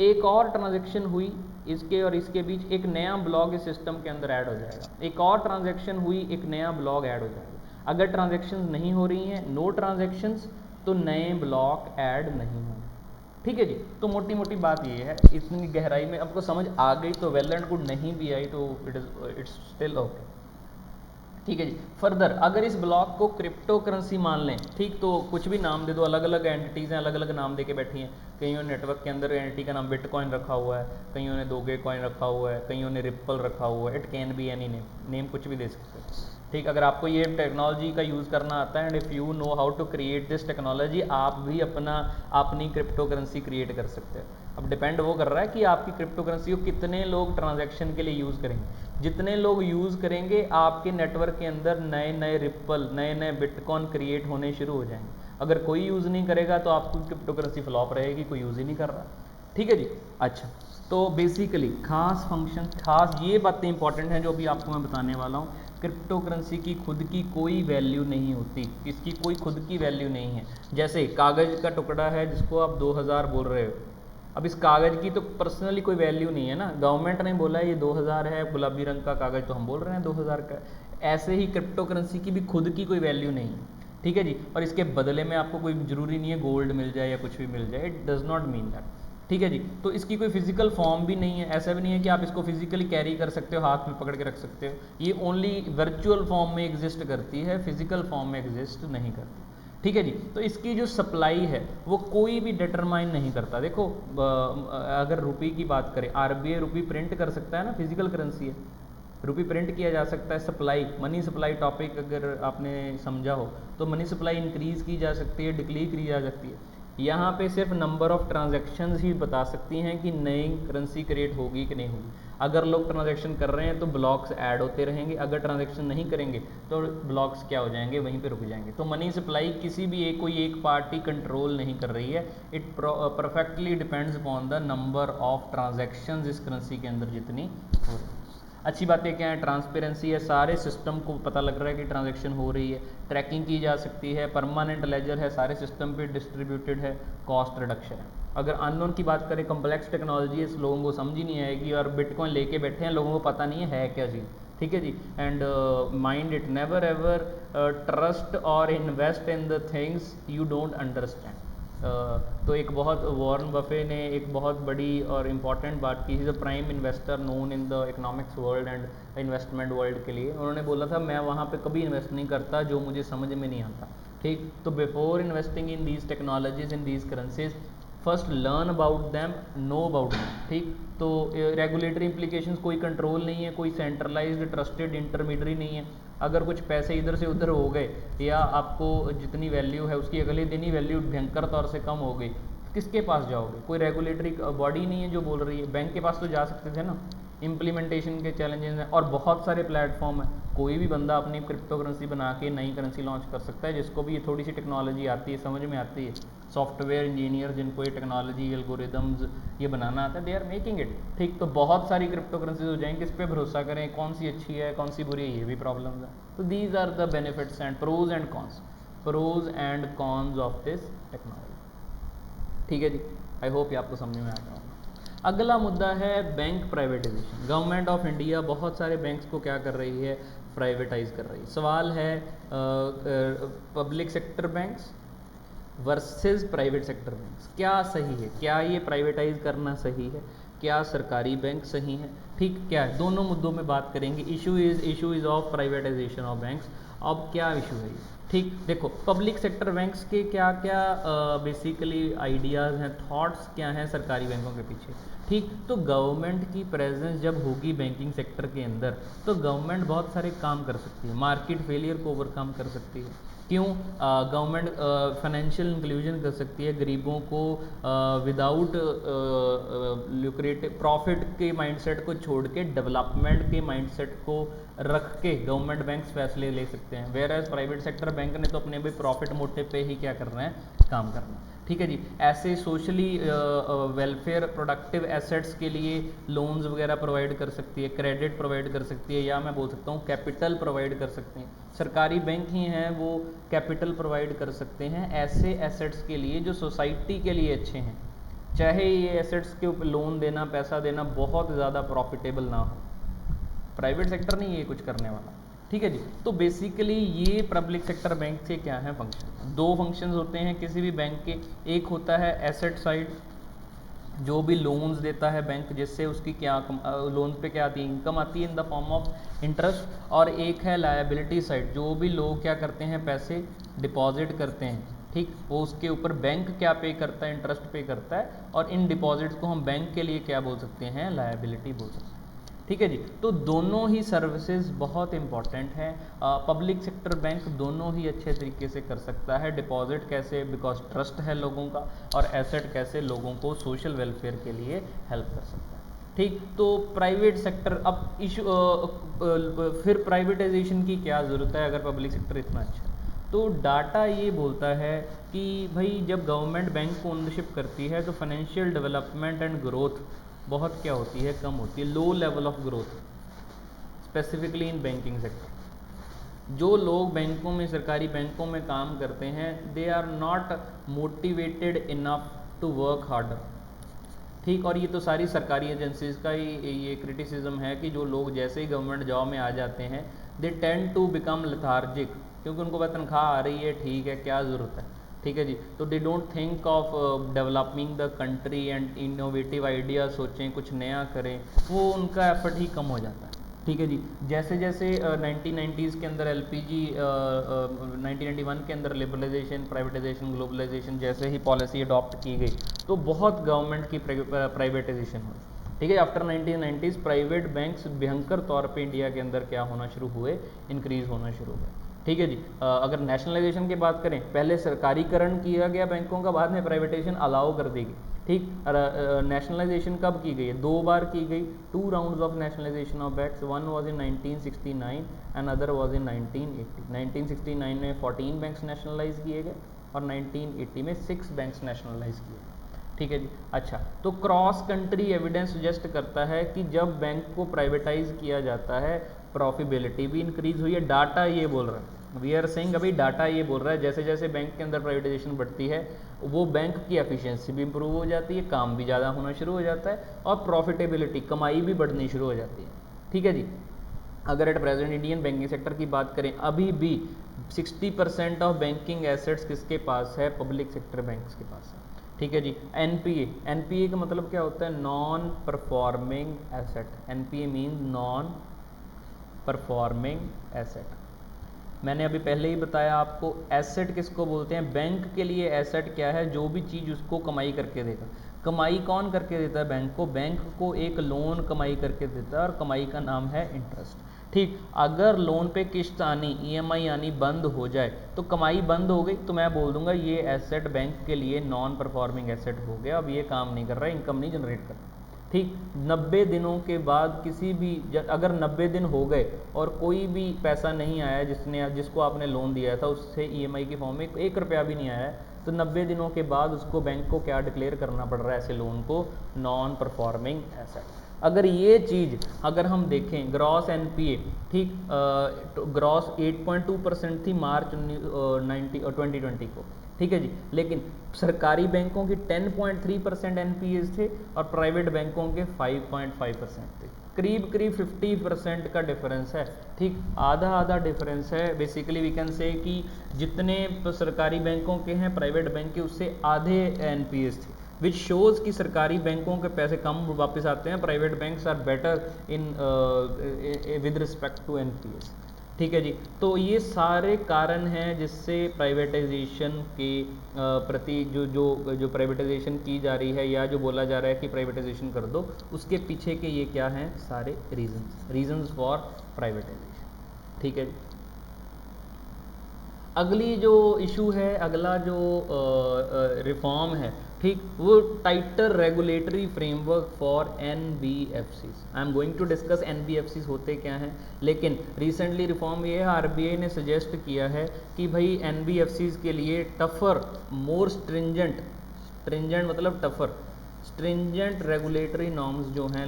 एक और ट्रांजैक्शन हुई इसके और इसके बीच, एक नया ब्लॉक इस सिस्टम के अंदर ऐड हो जाएगा। एक और ट्रांजैक्शन हुई, एक नया ब्लॉक ऐड हो जाएगा। अगर ट्रांजैक्शंस नहीं हो रही हैं, नो ट्रांजैक्शंस, तो नए ब्लॉक ऐड नहीं होंगे। ठीक है जी। तो मोटी मोटी बात ये है, इतनी गहराई में आपको समझ आ गई तो वेल एंड गुड, नहीं भी आई तो इट्स स्टिल ओके। ठीक है जी। फर्दर अगर इस ब्लॉक को क्रिप्टो करेंसी मान लें, ठीक, तो कुछ भी नाम दे दो, अलग अलग एंटिटीज़ हैं, अलग अलग नाम दे के बैठी हैं। कईयों ने नेटवर्क के अंदर एंटिटी का नाम बिटकॉइन रखा हुआ है, कईयों ने दोगे कॉइन रखा हुआ है, कईयों ने रिप्पल रखा हुआ है। It can be any name, name कुछ भी दे सकते हैं। ठीक, अगर आपको ये टेक्नोलॉजी का यूज़ करना आता है and if you know how to create this technology, आप भी अपनी क्रिप्टो करेंसी क्रिएट कर सकते हैं। अब डिपेंड वो कर रहा है कि आपकी क्रिप्टो करेंसी को कितने लोग ट्रांजैक्शन के लिए यूज़ करेंगे। जितने लोग यूज़ करेंगे, आपके नेटवर्क के अंदर नए नए रिप्पल, नए नए बिटकॉइन क्रिएट होने शुरू हो जाएंगे। अगर कोई यूज़ नहीं करेगा तो आपकी क्रिप्टो करेंसी फ्लॉप रहेगी, कोई यूज़ ही नहीं कर रहा। ठीक है जी। अच्छा, तो बेसिकली खास फंक्शन, खास ये बातें इंपॉर्टेंट हैं जो अभी आपको मैं बताने वाला हूँ। क्रिप्टो करेंसी की खुद की कोई वैल्यू नहीं होती, इसकी कोई खुद की वैल्यू नहीं है। जैसे कागज़ का टुकड़ा है जिसको आप 2000 बोल रहे हो, अब इस कागज़ की तो पर्सनली कोई वैल्यू नहीं है ना, गवर्नमेंट ने बोला है ये 2000 है, गुलाबी रंग का कागज़, तो हम बोल रहे हैं 2000 का। ऐसे ही क्रिप्टो करेंसी की भी खुद की कोई वैल्यू नहीं है। ठीक है जी। और इसके बदले में आपको कोई ज़रूरी नहीं है गोल्ड मिल जाए या कुछ भी मिल जाए, it does not mean that. ठीक है जी। तो इसकी कोई फिजिकल फॉर्म भी नहीं है, ऐसा भी नहीं है कि आप इसको फिजिकली कैरी कर सकते हो, हाथ में पकड़ के रख सकते हो। ये ओनली वर्चुअल फॉर्म में एग्जिस्ट करती है, फिजिकल फॉर्म में एग्जिस्ट नहीं करती। ठीक है जी। तो इसकी जो सप्लाई है वो कोई भी डिटरमाइन नहीं करता। देखो अगर रुपये की बात करें, आरबीआई रुपये प्रिंट कर सकता है ना, फिजिकल करेंसी है, रुपये प्रिंट किया जा सकता है। सप्लाई, मनी सप्लाई टॉपिक अगर आपने समझा हो तो मनी सप्लाई इंक्रीज़ की जा सकती है, डिक्रीज की जा सकती है। यहाँ पे सिर्फ नंबर ऑफ ट्रांजैक्शंस ही बता सकती हैं कि नई करेंसी क्रिएट होगी कि नहीं होगी। अगर लोग ट्रांजैक्शन कर रहे हैं तो ब्लॉक्स ऐड होते रहेंगे, अगर ट्रांजैक्शन नहीं करेंगे तो ब्लॉक्स क्या हो जाएंगे, वहीं पे रुक जाएंगे। तो मनी सप्लाई किसी भी कोई एक पार्टी कंट्रोल नहीं कर रही है, it perfectly depends upon the number of transactions इस करेंसी के अंदर जितनी हो रही है। अच्छी बातें क्या है? ट्रांसपेरेंसी है, सारे सिस्टम को पता लग रहा है कि ट्रांजैक्शन हो रही है, ट्रैकिंग की जा सकती है, परमानेंट लेजर है, सारे सिस्टम पे डिस्ट्रीब्यूटेड है, कॉस्ट रिडक्शन है। अगर अननोन की बात करें, कम्प्लेक्स टेक्नोलॉजी है, लोगों को समझ ही नहीं आएगी, और बिटकॉइन लेके बैठे हैं, लोगों को पता नहीं है क्या चीज़। ठीक है जी। And mind it, never ever trust और invest in the things you don't understand. तो एक बहुत वॉरेन बफे ने एक बहुत बड़ी और इम्पॉर्टेंट बात की, the prime investor known in the economics world and investment world के लिए। उन्होंने बोला था मैं वहाँ पे कभी इन्वेस्ट नहीं करता जो मुझे समझ में नहीं आता। ठीक, तो before investing in these technologies in these currencies, first learn about them, know about them. ठीक, तो रेगुलेटरी इम्प्लीकेशंस, कोई कंट्रोल नहीं है, कोई सेंट्रलाइज्ड ट्रस्टेड इंटरमीडियरी नहीं है। अगर कुछ पैसे इधर से उधर हो गए या आपको जितनी वैल्यू है उसकी अगले दिन ही वैल्यू भयंकर तौर से कम हो गई, किसके पास जाओगे? कोई रेगुलेटरी बॉडी नहीं है जो बोल रही है। बैंक के पास तो जा सकते थे ना। इम्प्लीमेंटेशन के चैलेंजेस हैं और बहुत सारे प्लेटफॉर्म हैं। कोई भी बंदा अपनी क्रिप्टो करेंसी बना के नई करेंसी लॉन्च कर सकता है, जिसको भी ये थोड़ी सी टेक्नोलॉजी आती है, समझ में आती है। सॉफ्टवेयर इंजीनियर जिनको ये टेक्नोलॉजी एल्गोरिदम्स ये बनाना आता है, दे आर मेकिंग इट। ठीक, तो बहुत सारी क्रिप्टो करेंसीज हो जाएंगी, किस पे भरोसा करें, कौन सी अच्छी है कौन सी बुरी है, ये भी प्रॉब्लम है। तो these are the benefits and pros and cons, pros and cons of this technology. ठीक है जी, आई होप ये आपको समझ में आ गया होगा। अगला मुद्दा है bank privatisation. Government of India बहुत सारे बैंक्स को क्या कर रही है, प्राइवेटाइज कर रही है। सवाल है public sector banks versus private sector banks, क्या सही है? क्या ये प्राइवेटाइज करना सही है? क्या सरकारी बैंक सही है? ठीक, क्या है? दोनों मुद्दों में बात करेंगे। Issue is of privatisation of banks. अब क्या इशू है ये? ठीक, देखो पब्लिक सेक्टर बैंक्स के क्या क्या बेसिकली आइडियाज़ हैं, थॉट्स क्या हैं सरकारी बैंकों के पीछे। ठीक, तो गवर्नमेंट की प्रेजेंस जब होगी बैंकिंग सेक्टर के अंदर, तो गवर्नमेंट बहुत सारे काम कर सकती है, मार्केट फेलियर को ओवरकम कर सकती है। क्यों? गवर्नमेंट फाइनेंशियल इंक्लूजन कर सकती है, गरीबों को विदाउट ल्यूक्रेटिव प्रॉफिट के माइंडसेट को छोड़ के डेवलपमेंट के माइंडसेट को रख के गवर्नमेंट बैंक्स फैसले ले सकते हैं। Whereas private sector bank ने तो अपने भी प्रॉफिट मोटिव पे ही क्या करना है, काम करना है। ठीक है जी, ऐसे सोशली वेलफेयर प्रोडक्टिव एसेट्स के लिए लोन्स वगैरह प्रोवाइड कर सकती है, क्रेडिट प्रोवाइड कर सकती है, या मैं बोल सकता हूँ कैपिटल प्रोवाइड कर सकते हैं। सरकारी बैंक ही हैं वो कैपिटल प्रोवाइड कर सकते हैं ऐसे एसेट्स के लिए जो सोसाइटी के लिए अच्छे हैं, चाहे ये एसेट्स के ऊपर लोन देना, पैसा देना बहुत ज़्यादा प्रॉफिटेबल ना हो। प्राइवेट सेक्टर नहीं ये कुछ करने वाला। ठीक है जी, तो बेसिकली ये पब्लिक सेक्टर बैंक के क्या है फंक्शन? दो फंक्शंस होते हैं किसी भी बैंक के। एक होता है एसेट साइड, जो भी लोन्स देता है बैंक, जिससे उसकी क्या लोन पे क्या आती है, इनकम आती है in the form of interest. और एक है लायबिलिटी साइड, जो भी लोग क्या करते हैं, पैसे डिपॉजिट करते हैं। ठीक, वो उसके ऊपर बैंक क्या पे करता है, इंटरेस्ट पे करता है, और इन डिपॉजिट्स को हम बैंक के लिए क्या बोल सकते हैं, लायबिलिटी बोल सकते हैं। ठीक है जी, तो दोनों ही सर्विसेज बहुत इंपॉर्टेंट हैं। पब्लिक सेक्टर बैंक दोनों ही अच्छे तरीके से कर सकता है। डिपॉजिट कैसे, बिकॉज ट्रस्ट है लोगों का, और एसेट कैसे, लोगों को सोशल वेलफेयर के लिए हेल्प कर सकता है। ठीक, तो प्राइवेट सेक्टर अब इशू फिर प्राइवेटाइजेशन की क्या ज़रूरत है अगर पब्लिक सेक्टर इतना अच्छा है? तो डाटा ये बोलता है कि भाई जब गवर्नमेंट बैंक को ओनरशिप करती है तो फाइनेंशियल डेवलपमेंट एंड ग्रोथ बहुत क्या होती है, कम होती है, low level of growth, specifically in banking sector. जो लोग बैंकों में, सरकारी बैंकों में काम करते हैं, they are not motivated enough to work harder. ठीक, और ये तो सारी सरकारी एजेंसीज का ही ये क्रिटिसिज्म है कि जो लोग जैसे ही गवर्नमेंट जॉब में आ जाते हैं, they tend to become lethargic, क्योंकि उनको बस तनख्वाह आ रही है, ठीक है, क्या ज़रूरत है। ठीक है जी, तो they don't think of developing the country and innovative idea, सोचें कुछ नया करें, वो उनका एफर्ट ही कम हो जाता है। ठीक है जी, जैसे जैसे 1990s के अंदर एलपीजी, 1991 के अंदर लिबरलाइजेशन, प्राइवेटाइजेशन, ग्लोबलाइजेशन जैसे ही पॉलिसी अडॉप्ट की गई, तो बहुत गवर्नमेंट की प्राइवेटाइजेशन हुई। ठीक है, आफ्टर 1990s प्राइवेट बैंक्स भयंकर तौर पे इंडिया के अंदर क्या होना शुरू हुए, इंक्रीज होना शुरू हुए। ठीक है जी, अगर नेशनलाइजेशन की बात करें, पहले सरकारीकरण किया गया बैंकों का, बाद में प्राइवेटाइजेशन अलाउ कर दी गई। ठीक, नेशनलाइजेशन कब की गई है? 2 बार की गई, 2 rounds of nationalisation of banks. One was in 1969 and other was in 1980। 1969 में 14 बैंक्स नेशनलाइज किए गए और 1980 में 6 बैंक्स नेशनलाइज किए गए। ठीक है जी, अच्छा, तो क्रॉस कंट्री एविडेंस सजेस्ट करता है कि जब बैंक को प्राइवेटाइज किया जाता है, प्रॉफिटेबिलिटी भी इंक्रीज हुई है। डाटा ये बोल रहा है, वी आर सेइंग, अभी डाटा ये बोल रहा है जैसे जैसे बैंक के अंदर प्राइवेटाइजेशन बढ़ती है, वो बैंक की एफिशिएंसी भी इंप्रूव हो जाती है, काम भी ज़्यादा होना शुरू हो जाता है, और प्रॉफिटेबिलिटी, कमाई भी बढ़नी शुरू हो जाती है। ठीक है जी, अगर at present Indian banking sector की बात करें, अभी भी 60% ऑफ बैंकिंग एसेट्स किसके पास है? पब्लिक सेक्टर बैंक्स के पास है। ठीक है जी। एनपीए, एनपीए का मतलब क्या होता है? Non performing asset. NPA mean non performing asset. मैंने अभी पहले ही बताया आपको, एसेट किसको बोलते हैं? बैंक के लिए एसेट क्या है? जो भी चीज़ उसको कमाई करके देगा। कमाई कौन करके देता है बैंक को? बैंक को एक लोन कमाई करके देता है और कमाई का नाम है इंटरेस्ट। ठीक, अगर लोन पे किस्त आनी, ईएमआई आनी बंद हो जाए तो कमाई बंद हो गई, तो मैं बोल दूंगा ये एसेट बैंक के लिए नॉन परफॉर्मिंग एसेट हो गया, अब ये काम नहीं कर रहा है, इनकम नहीं जनरेट कर रहा। ठीक, 90 दिनों के बाद किसी भी, अगर 90 दिन हो गए और कोई भी पैसा नहीं आया जिसको आपने लोन दिया था उससे ईएमआई के फॉर्म में 1 रुपया भी नहीं आया है, तो 90 दिनों के बाद उसको बैंक को क्या डिक्लेयर करना पड़ रहा है? ऐसे लोन को नॉन परफॉर्मिंग एसेट। अगर ये चीज़ अगर हम देखें, ग्रॉस एनपीए, ठीक, ग्रॉस 8.2% थी मार्च 2020 को, ठीक है जी, लेकिन सरकारी बैंकों की 10.3% एनपीएस थे और प्राइवेट बैंकों के 5.5% थे। करीब करीब 50% का डिफरेंस है। ठीक, आधा आधा डिफरेंस है। बेसिकली वी कैन से कि जितने सरकारी बैंकों के हैं प्राइवेट बैंक के उससे आधे एनपीएस थे, विच शोज़ कि सरकारी बैंकों के पैसे कम वापस आते हैं, private banks are better in with respect to NPAs. ठीक है जी। तो ये सारे कारण हैं जिससे प्राइवेटाइजेशन के प्रति जो प्राइवेटाइजेशन की जा रही है या जो बोला जा रहा है कि प्राइवेटाइजेशन कर दो, उसके पीछे के ये क्या हैं? सारे रीजंस फॉर प्राइवेटाइजेशन। ठीक है जी। अगली जो इशू है, अगला जो रिफॉर्म है, ठीक, वो tighter regulatory framework for NBFCs. I am going to discuss NBFCs होते क्या हैं, लेकिन रिसेंटली रिफॉर्म ये है, आरबीआई ने सजेस्ट किया है कि भाई एनबीएफसीज के लिए टफर, मोर स्ट्रिंजेंट, स्ट्रिंजेंट मतलब टफर, स्ट्रिंजेंट रेगुलेटरी नॉर्म्स जो हैं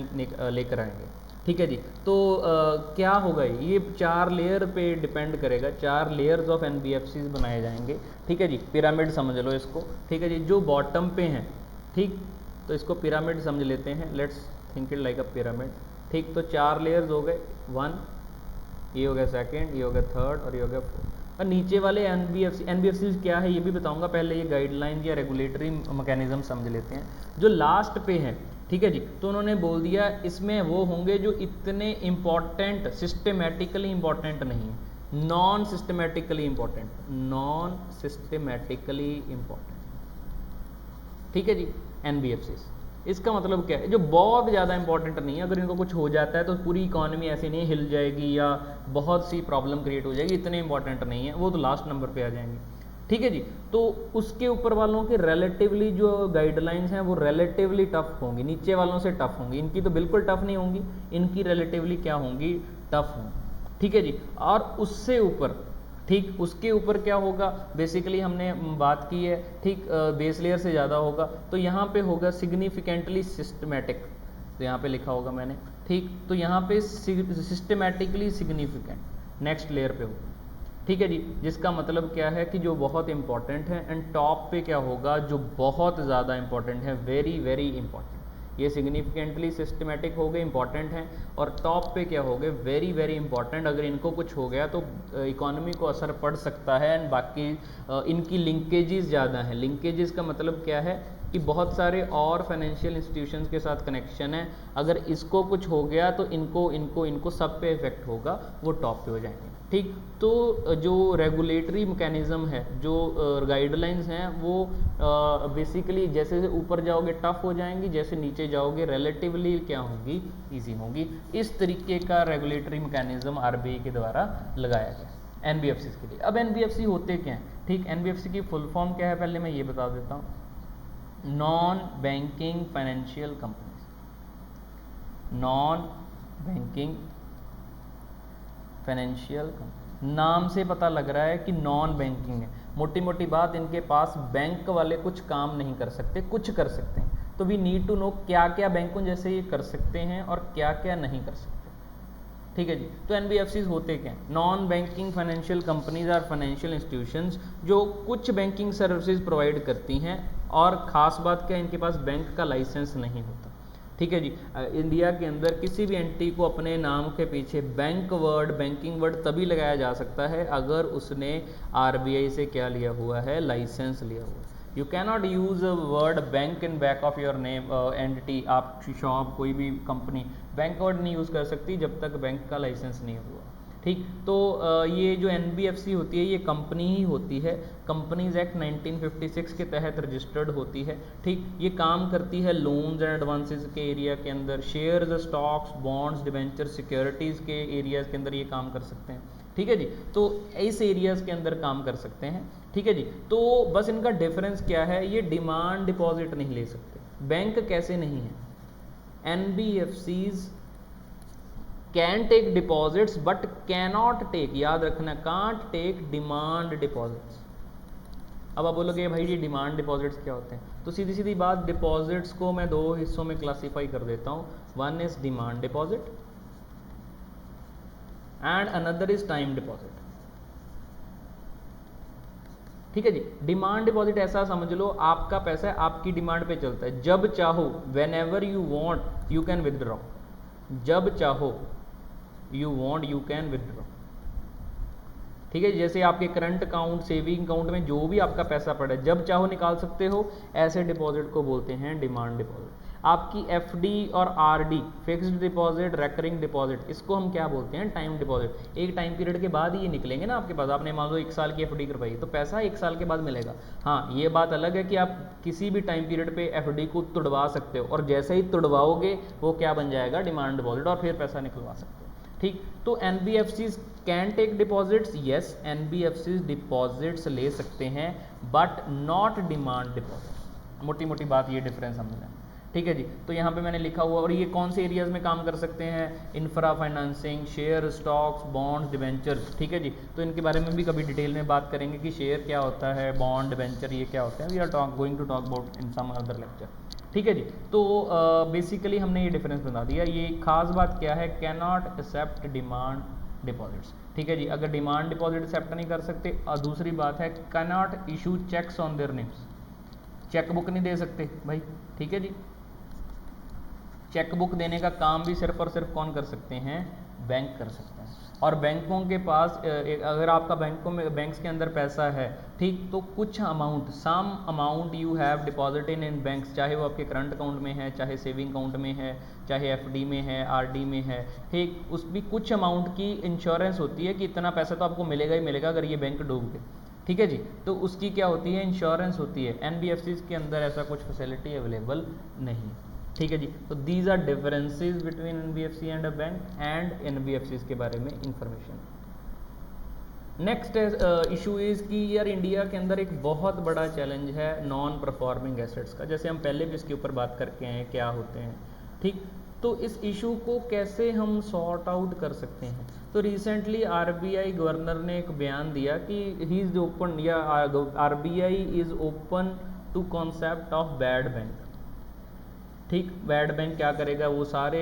लेकर आएंगे। ठीक है जी। तो क्या होगा? ये 4 लेयर पे डिपेंड करेगा, 4 लेयर्स ऑफ एनबीएफसीज बनाए जाएंगे। ठीक है जी, पिरामिड समझ लो इसको। ठीक है जी, जो बॉटम पे हैं, ठीक, तो इसको पिरामिड समझ लेते हैं, let's think it like a pyramid. ठीक, तो 4 लेयर्स हो गए, 1, ये हो गया सेकंड, ये हो गया थर्ड और ये हो गया फोर्थ। और नीचे वाले एनबीएफसी क्या है ये भी बताऊंगा, पहले ये गाइडलाइन या रेगुलेटरी मैकेनिज्म समझ लेते हैं। जो लास्ट पे है, ठीक है जी, तो उन्होंने बोल दिया इसमें वो होंगे जो इतने इंपॉर्टेंट, सिस्टमेटिकली इंपॉर्टेंट नहीं है, non systematically important, non systematically important. ठीक है जी, एनबीएफसीज। इसका मतलब क्या है? जो बहुत ज़्यादा इंपॉर्टेंट नहीं है, अगर इनको कुछ हो जाता है तो पूरी इकॉनमी ऐसे नहीं हिल जाएगी या बहुत सी प्रॉब्लम क्रिएट हो जाएगी, इतने इंपॉर्टेंट नहीं है, वो तो लास्ट नंबर पे आ जाएंगे। ठीक है जी। तो उसके ऊपर वालों के रिलेटिवली जो गाइडलाइंस हैं वो रिलेटिवली टफ होंगी, नीचे वालों से टफ होंगी। इनकी तो बिल्कुल टफ नहीं होंगी, इनकी रिलेटिवली क्या होंगी? टफ होंगी। ठीक है जी। और उससे ऊपर, ठीक, उसके ऊपर क्या होगा? बेसिकली हमने बात की है, ठीक, बेस लेयर से ज़्यादा होगा, तो यहाँ पे होगा सिग्निफिकेंटली सिस्टमेटिक, तो यहाँ पे लिखा होगा मैंने, ठीक, तो यहाँ पे सिस्टमेटिकली सिग्निफिकेंट नेक्स्ट लेयर पे होगा। ठीक है जी, जिसका मतलब क्या है कि जो बहुत इंपॉर्टेंट है, एंड टॉप पे क्या होगा? जो बहुत ज़्यादा इंपॉर्टेंट है, वेरी वेरी इंपॉर्टेंट। ये सिग्निफिकेंटली सिस्टमेटिक हो गए, इंपॉर्टेंट हैं, और टॉप पे क्या हो गए? Very very important. अगर इनको कुछ हो गया तो इकोनॉमी को असर पड़ सकता है। एंड बाकी इनकी लिंकेजेस ज़्यादा हैं। लिंकेजेस का मतलब क्या है कि बहुत सारे और फाइनेंशियल इंस्टीट्यूशंस के साथ कनेक्शन है, अगर इसको कुछ हो गया तो इनको इनको इनको सब पे इफेक्ट होगा, वो टॉप पे हो जाएंगे। ठीक, तो जो रेगुलेटरी मैकेनिज्म है, जो गाइडलाइंस हैं, वो बेसिकली जैसे ऊपर जाओगे टफ हो जाएंगी, जैसे नीचे जाओगे रिलेटिवली क्या होंगी? ईजी होंगी। इस तरीके का रेगुलेटरी मैकेनिज्म आरबीआई के द्वारा लगाया गया एनबीएफसी के लिए। अब एनबीएफसी होते क्या हैं? ठीक, एनबीएफसी की फुल फॉर्म क्या है पहले मैं ये बता देता हूँ, non banking financial companies. Non banking financial company, नाम से पता लग रहा है कि नॉन बैंकिंग है। मोटी मोटी बात, इनके पास बैंक वाले कुछ काम नहीं कर सकते, कुछ कर सकते हैं। तो वी नीड टू नो क्या क्या बैंकों जैसे ये कर सकते हैं और क्या क्या नहीं कर सकते। ठीक है जी। तो एनबीएफसीज होते क्या हैं? Non banking financial companies are financial institutions जो कुछ बैंकिंग सर्विसेज प्रोवाइड करती हैं, और ख़ास बात क्या है, इनके पास बैंक का लाइसेंस नहीं होता। ठीक है जी। इंडिया के अंदर किसी भी एंटिटी को अपने नाम के पीछे बैंक वर्ड, बैंकिंग वर्ड तभी लगाया जा सकता है अगर उसने आरबीआई से क्या लिया हुआ है, लाइसेंस लिया हुआ है। You cannot use a word bank in back of your name entity. आप शॉप, कोई भी कंपनी बैंक वर्ड नहीं यूज़ कर सकती जब तक बैंक का लाइसेंस नहीं हुआ। ठीक, तो ये जो एनबीएफसी होती है ये कंपनी ही होती है, कंपनीज एक्ट 1956 के तहत रजिस्टर्ड होती है। ठीक, ये काम करती है लोन्स एंड एडवांसेस के एरिया के अंदर, shares, stocks, bonds, debenture, securities के एरियाज़ के अंदर ये काम कर सकते हैं। ठीक है जी, तो इस एरियाज़ के अंदर काम कर सकते हैं। ठीक है जी, तो बस इनका डिफरेंस क्या है, ये डिमांड डिपॉजिट नहीं ले सकते। बैंक कैसे नहीं है, NBFCs can take deposits but cannot take, याद रखना, कांट टेक डिमांड डिपॉजिट्स। अब आप बोलोगे भाई ये डिमांड डिपॉजिट्स क्या होते हैं, तो सीधी सीधी बात, डिपॉजिट्स को मैं दो हिस्सों में क्लासीफाई कर देता हूँ। One is demand deposit and another is time deposit. ठीक है जी, डिमांड डिपॉजिट ऐसा समझ लो, आपका पैसा आपकी डिमांड पे चलता है, जब चाहो, when ever you want you can withdraw, जब चाहो you want you can withdraw. ठीक है, जैसे आपके करंट अकाउंट, सेविंग अकाउंट में जो भी आपका पैसा पड़ा है जब चाहो निकाल सकते हो, ऐसे डिपॉजिट को बोलते हैं डिमांड डिपॉजिट। आपकी एफडी और RD, fixed deposit, recurring deposit, इसको हम क्या बोलते हैं, टाइम डिपॉजिट। एक टाइम पीरियड के बाद ही ये निकलेंगे ना आपके पास। आपने मान लो 1 साल की एफडी करवाई तो पैसा 1 साल के बाद मिलेगा। हाँ, ये बात अलग है कि आप किसी भी टाइम पीरियड पे एफडी को तुड़वा सकते हो, और जैसे ही तुड़वाओगे वो क्या बन जाएगा, डिमांड डिपॉजिट, और फिर पैसा निकलवा सकते हो। ठीक, तो NBFCs can take deposits, yes, NBFCs deposits ले सकते हैं बट नॉट डिमांड डिपॉजिट। मोटी मोटी बात ये डिफरेंस समझना। ठीक है जी, तो यहाँ पे मैंने लिखा हुआ, और ये कौन से एरियाज में काम कर सकते हैं, infra financing, share, stocks, bonds, debentures. ठीक है जी, तो इनके बारे में भी कभी डिटेल में बात करेंगे कि शेयर क्या होता है, बॉन्ड, डिवेंचर ये क्या होता है। We are going to talk about in some other lecture. ठीक है जी, तो बेसिकली हमने ये डिफरेंस बता दिया। ये खास बात क्या है, कैनॉट एक्सेप्ट डिमांड डिपॉजिट्स। ठीक है जी, अगर डिमांड डिपॉजिट एक्सेप्ट नहीं कर सकते, और दूसरी बात है cannot issue cheques on their names, cheque book नहीं दे सकते भाई। ठीक है जी, चेक बुक देने का काम भी सिर्फ और सिर्फ कौन कर सकते हैं, बैंक कर सकते हैं। और बैंकों के पास अगर आपका बैंकों में, बैंक्स के अंदर पैसा है, ठीक, तो कुछ amount, some amount you have deposit in banks, चाहे वो आपके करंट अकाउंट में है, चाहे सेविंग अकाउंट में है, चाहे एफडी में है, आरडी में है, ठीक, उस भी कुछ अमाउंट की इंश्योरेंस होती है कि इतना पैसा तो आपको मिलेगा ही मिलेगा अगर ये बैंक डूब गए। ठीक है जी, तो उसकी क्या होती है, इंश्योरेंस होती है। एनबीएफसीज के अंदर ऐसा कुछ फैसिलिटी अवेलेबल नहीं। ठीक है जी, तो these are differences between NBFC and a bank and NBFCs के बारे में इंफॉर्मेशन। नेक्स्ट इशू इज़ कि यार इंडिया के अंदर एक बहुत बड़ा चैलेंज है नॉन परफॉर्मिंग एसेट्स का, जैसे हम पहले भी इसके ऊपर बात करके आए हैं क्या होते हैं। ठीक, तो इस इशू को कैसे हम सॉर्ट आउट कर सकते हैं। तो रिसेंटली आरबीआई गवर्नर ने एक बयान दिया कि ही इज़ ओपन, या RBI is open to concept of bad bank. ठीक, बैड बैंक क्या करेगा, वो सारे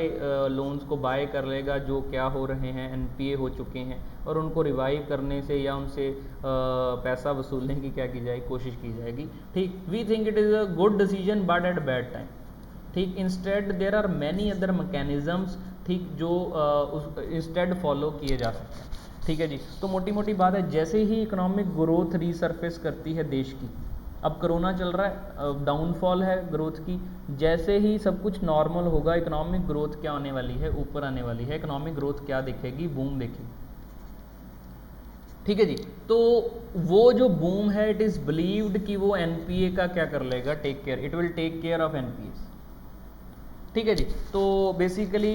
लोन्स को बाय कर लेगा जो क्या हो रहे हैं, एनपीए हो चुके हैं, और उनको रिवाइव करने से या उनसे पैसा वसूलने की क्या की जाएगी, कोशिश की जाएगी। ठीक, we think it is a good decision but at bad time. ठीक, instead there are many other mechanisms, ठीक, जो इंस्टेड फॉलो किए जा सकते हैं। ठीक है जी, तो मोटी मोटी बात है, जैसे ही इकोनॉमिक ग्रोथ रीसरफेस करती है देश की, अब कोरोना चल रहा है, डाउनफॉल है ग्रोथ की, जैसे ही सब कुछ नॉर्मल होगा, इकोनॉमिक ग्रोथ क्या आने वाली है, ऊपर आने वाली है। इकोनॉमिक ग्रोथ क्या दिखेगी, बूम देखेगी। ठीक है जी, तो वो जो बूम है, इट इज़ बिलीव्ड कि वो एनपीए का क्या कर लेगा, take care, it will take care of NPAs. ठीक है जी, तो बेसिकली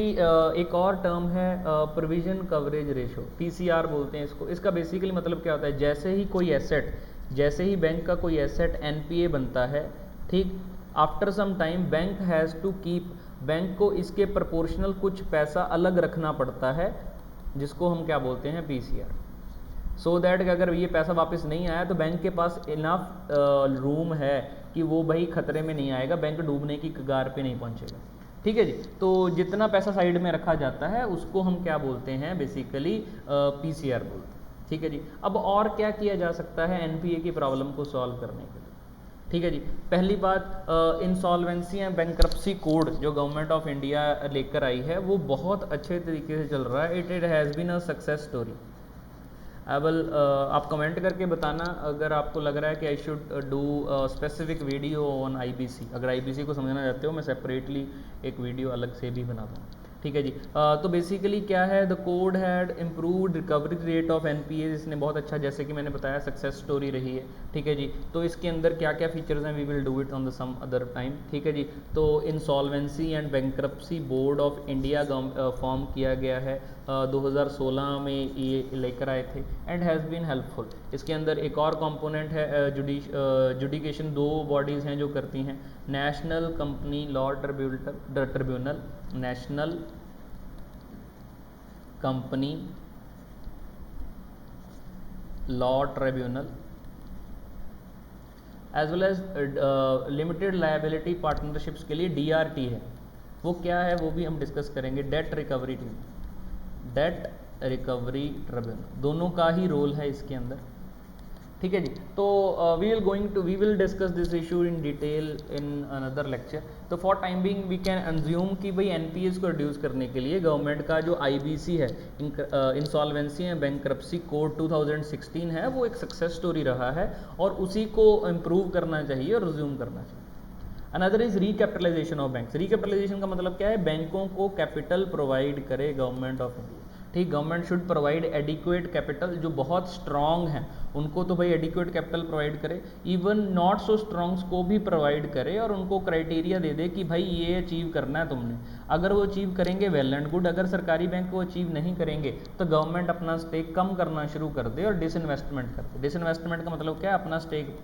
एक और टर्म है प्रोविजन कवरेज रेशो, पीसीआर बोलते हैं इसको। इसका बेसिकली मतलब क्या होता है, जैसे ही कोई एसेट, जैसे ही बैंक का कोई एसेट एनपीए बनता है, ठीक, after some time bank has to keep, bank को इसके प्रोपोर्शनल कुछ पैसा अलग रखना पड़ता है, जिसको हम क्या बोलते हैं, पीसीआर। सो दैट कि अगर ये पैसा वापस नहीं आया तो बैंक के पास इनफ रूम है कि वो भाई खतरे में नहीं आएगा, बैंक डूबने की कगार पे नहीं पहुंचेगा। ठीक है जी, तो जितना पैसा साइड में रखा जाता है उसको हम क्या बोलते हैं, बेसिकली पीसीआर बोलते हैं। ठीक है जी, अब और क्या किया जा सकता है एनपीए की प्रॉब्लम को सॉल्व करने के लिए। ठीक है जी। पहली बात, इंसॉल्वेंसी एंड बैंक्रप्सी कोड जो गवर्नमेंट ऑफ इंडिया लेकर आई है वो बहुत अच्छे तरीके से चल रहा है। It has been a success story. एबल आप कमेंट करके बताना अगर आपको लग रहा है कि I should do specific video on IBC. अगर आईबीसी को समझना चाहते हो मैं सेपरेटली एक वीडियो अलग से भी बना दूँ। ठीक है जी। तो बेसिकली क्या है, the code had improved recovery rate of NPA. इसने बहुत अच्छा, जैसे कि मैंने बताया, सक्सेस स्टोरी रही है। ठीक है जी। तो इसके अंदर क्या क्या फीचर्स हैं, we will do it on the some other time. ठीक है जी। तो insolvency and bankruptcy board of India form किया गया है 2016 में, ये लेकर आए थे एंड हैज़ बीन हेल्पफुल। इसके अंदर एक और कंपोनेंट है जुडिकेशन। दो बॉडीज़ हैं जो करती हैं, national company law tribunal, national company law tribunal, as well as limited liability partnerships के लिए डीआरटी है। वो क्या है वो भी हम डिस्कस करेंगे। डेट रिकवरी ट्रिब्यूनल, दोनों का ही रोल है इसके अंदर। ठीक है जी। तो we will discuss this issue in detail in another lecture. तो for time being we can assume कि भाई एनपीएस को रिड्यूस करने के लिए गवर्नमेंट का जो आईबीसी है, इंसॉल्वेंसी एंड बैंक्रप्सी कोड 2016 है, वो एक सक्सेस स्टोरी रहा है और उसी को इम्प्रूव करना चाहिए और रिज्यूम करना चाहिए। Another is recapitalisation of banks. Recapitalisation का मतलब क्या है, बैंकों को कैपिटल प्रोवाइड करे गवर्नमेंट ऑफ इंडिया। ठीक, government should provide adequate capital. जो बहुत स्ट्रॉन्ग हैं उनको तो भाई एडिक्वेट कैपिटल प्रोवाइड करे, इवन नॉट सो स्ट्रॉन्ग्स को भी प्रोवाइड करे और उनको क्राइटेरिया दे दे कि भाई ये अचीव करना है तुमने। अगर वो अचीव करेंगे वेल एंड गुड, अगर सरकारी बैंक को अचीव नहीं करेंगे तो गवर्नमेंट अपना स्टेक कम करना शुरू कर दे और डिसइन्वेस्टमेंट कर दे। डिसइन्वेस्टमेंट का मतलब क्या है, अपना स्टेक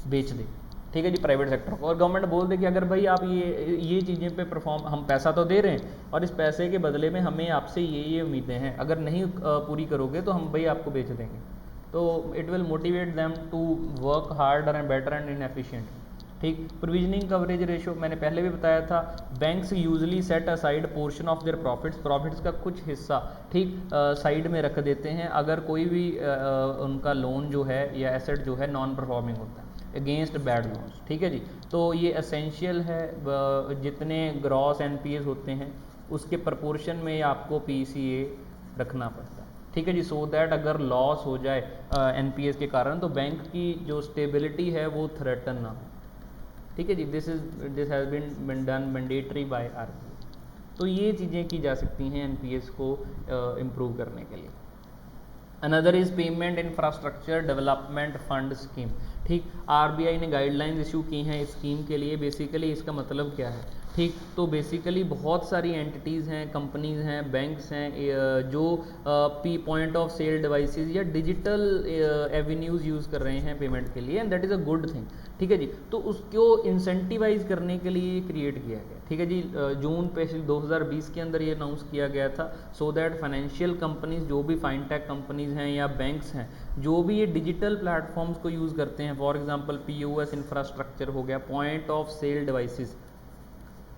बेच दे। ठीक है जी, प्राइवेट सेक्टर को। और गवर्नमेंट बोल दे कि अगर भाई आप ये चीज़ें पे परफॉर्म, हम पैसा तो दे रहे हैं और इस पैसे के बदले में हमें आपसे ये उम्मीदें हैं, अगर नहीं पूरी करोगे तो हम भाई आपको बेच देंगे। तो it will motivate them to work harder and better and in efficient. ठीक, प्रोविजनिंग कवरेज रेशो मैंने पहले भी बताया था। Banks usually set aside portion of their profits का कुछ हिस्सा ठीक साइड में रख देते हैं अगर कोई भी उनका लोन जो है या एसेट जो है नॉन परफॉर्मिंग होता है, अगेंस्ट बैड लोन्स। ठीक है जी। तो ये एसेंशियल है, जितने ग्रॉस एनपीएस होते हैं उसके प्रपोर्शन में आपको पीसीए रखना पड़ता है। ठीक है जी। सो दैट अगर लॉस हो जाए एनपीएस के कारण तो बैंक की जो स्टेबिलिटी है वो थ्रेटन ना हो। ठीक है जी। This has been done mandatory by RBI. तो ये चीज़ें की जा सकती हैं एनपीएस को इम्प्रूव करने के लिए। Another is payment infrastructure development fund scheme. ठीक, आरबीआई ने गाइडलाइंस इशू की हैं इस स्कीम के लिए। बेसिकली इसका मतलब क्या है, ठीक, तो बेसिकली बहुत सारी एंटिटीज़ हैं, कंपनीज़ हैं, बैंक्स हैं जो पॉइंट ऑफ सेल डिवाइसेस या डिजिटल एवेन्यूज़ यूज़ कर रहे हैं पेमेंट के लिए, and that is a good thing. ठीक है जी। तो उसको इंसेंटिवाइज करने के लिए क्रिएट किया गया। ठीक है जी। जून पे 2020 के अंदर ये अनाउंस किया गया था, सो दैट फाइनेंशियल कंपनीज, जो भी फाइनटेक कंपनीज हैं या बैंक्स हैं, जो भी ये डिजिटल प्लेटफॉर्म्स को यूज़ करते हैं, फॉर एग्जांपल पीओएस इंफ्रास्ट्रक्चर हो गया, point of sale devices,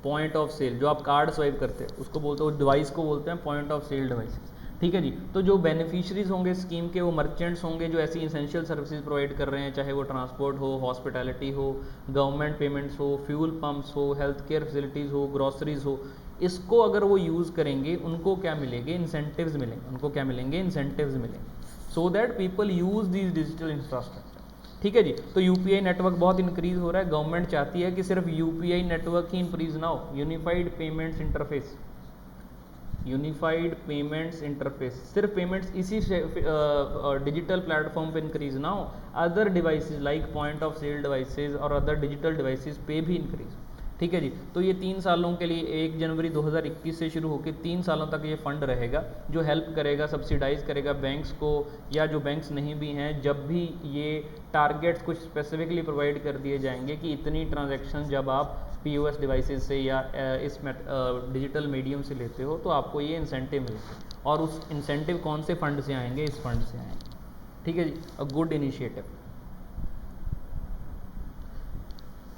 point of sale जो आप कार्ड स्वाइप करते हैं उसको बोलते हैं, डिवाइस को बोलते हैं पॉइंट ऑफ सेल डिवाइसेस। ठीक है जी। तो जो बेनिफिशरीज होंगे स्कीम के, वो मर्चेंट्स होंगे जो ऐसी इंसेंशियल सर्विसेज प्रोवाइड कर रहे हैं, चाहे वो ट्रांसपोर्ट हो, हॉस्पिटैलिटी हो, गवर्नमेंट पेमेंट्स हो, फ्यूल पंप्स हो, हेल्थ केयर फैसिलिटीज़ हो, ग्रॉसरीज हो। इसको अगर वो यूज़ करेंगे उनको क्या मिलेंगे, इंसेंटिव्स मिलेंगे। उनको क्या मिलेंगे, इंसेंटिव्स मिलेंगे, so that people use these digital infrastructure. ठीक है जी। तो यूपीआई नेटवर्क बहुत इंक्रीज हो रहा है। गवर्नमेंट चाहती है कि सिर्फ यूपीआई नेटवर्क ही इंक्रीज ना हो, unified payments interface, unified payments interface, सिर्फ पेमेंट्स इसी डिजिटल प्लेटफॉर्म पे इंक्रीज ना हो, other devices like point of sale devices और अदर डिजिटल डिवाइसेस पे भी इंक्रीज। ठीक है जी। तो ये 3 सालों के लिए 1 जनवरी 2021 से शुरू होकर 3 सालों तक ये फंड रहेगा, जो हेल्प करेगा, सब्सिडाइज करेगा बैंक्स को, या जो बैंक्स नहीं भी हैं, जब भी ये टारगेट्स कुछ स्पेसिफिकली प्रोवाइड कर दिए जाएंगे कि इतनी ट्रांजैक्शन जब आप पीओएस डिवाइसेस से या इस डिजिटल मीडियम से लेते हो तो आपको ये इंसेंटिव मिलेगा। और उस इंसेंटिव कौन से फंड से आएंगे, इस फंड से आएंगे। ठीक है जी, a good initiative.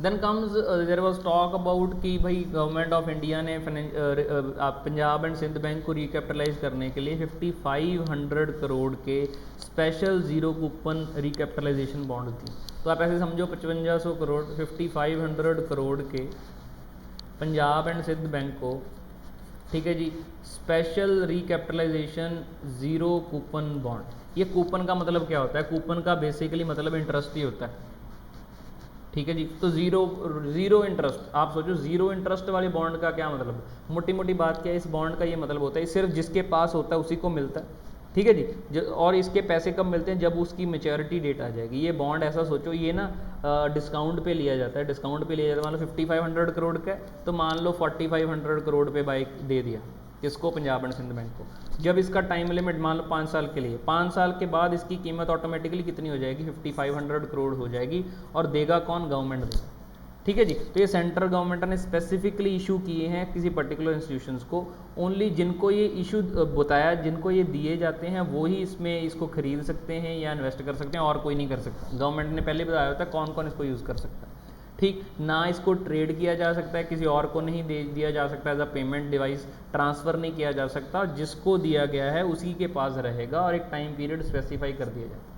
Then comes there was talk about कि भाई गवर्नमेंट ऑफ इंडिया ने पंजाब एंड सिंध बैंक को रिकैपिटलाइज करने के लिए 5500 करोड़ के special zero coupon recapitalisation bond दी। तो आप ऐसे समझो 5500 करोड़ 5500 करोड़ के पंजाब एंड सिंध बैंक को, ठीक है जी, special recapitalisation zero coupon bond. ये कूपन का मतलब क्या होता है? कूपन का बेसिकली मतलब इंटरेस्ट ही होता है, ठीक है जी। तो जीरो इंटरेस्ट, आप सोचो जीरो इंटरेस्ट वाले बॉन्ड का क्या मतलब? मोटी मोटी बात क्या है, इस बॉन्ड का ये मतलब होता है सिर्फ जिसके पास होता है उसी को मिलता है, ठीक है जी। और इसके पैसे कब मिलते हैं? जब उसकी मैच्योरिटी डेट आ जाएगी। ये बॉन्ड ऐसा सोचो, ये ना डिस्काउंट पे लिया जाता है, डिस्काउंट पे लिया जाता है। मान लो 5500 करोड़ का है तो मान लो 4500 करोड़ पे बाइक दे दिया किसको? पंजाब एंड सिंध बैंक को। जब इसका टाइम लिमिट मान लो 5 साल के लिए, 5 साल के बाद इसकी कीमत ऑटोमेटिकली कितनी हो जाएगी? 5500 करोड़ हो जाएगी। और देगा कौन? गवर्नमेंट देगा, ठीक है जी। तो ये सेंट्रल गवर्नमेंट ने स्पेसिफिकली इशू किए हैं किसी पर्टिकुलर इंस्टीट्यूशंस को। ओनली जिनको ये इशू बताया, जिनको ये दिए जाते हैं वो ही इसमें इसको खरीद सकते हैं या इन्वेस्ट कर सकते हैं, और कोई नहीं कर सकता। गवर्नमेंट ने पहले बताया होता है कौन कौन इसको यूज़ कर सकता है, ठीक ना। इसको ट्रेड किया जा सकता है, किसी और को नहीं दे दिया जा सकता, as a payment device transfer नहीं किया जा सकता। जिसको दिया गया है उसी के पास रहेगा और एक टाइम पीरियड स्पेसिफाई कर दिया जाता है।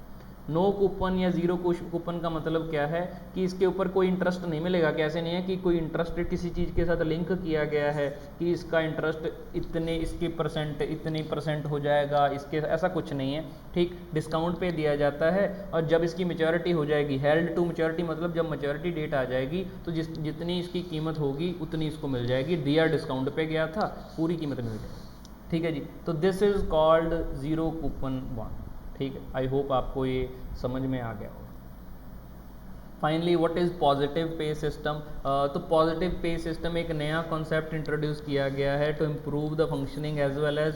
नो कूपन या जीरो कूपन का मतलब क्या है कि इसके ऊपर कोई इंटरेस्ट नहीं मिलेगा। कैसे नहीं है कि कोई इंटरेस्ट किसी चीज़ के साथ लिंक किया गया है कि इसका इंटरेस्ट इतने इसके परसेंट इतने परसेंट हो जाएगा इसके, ऐसा कुछ नहीं है, ठीक। डिस्काउंट पे दिया जाता है और जब इसकी मैच्योरिटी हो जाएगी, हेल्ड टू मैच्योरिटी मतलब जब मैच्योरिटी डेट आ जाएगी तो जितनी इसकी कीमत होगी उतनी इसको मिल जाएगी। दिया डिस्काउंट पे गया था, पूरी कीमत मिल जाएगी, ठीक है जी। तो this is called zero coupon bond, ठीक है। आई होप आपको ये समझ में आ गया होगा। Finally what is positive pay system? तो पॉजिटिव पे सिस्टम एक नया कॉन्सेप्ट इंट्रोड्यूस किया गया है to improve the functioning as well as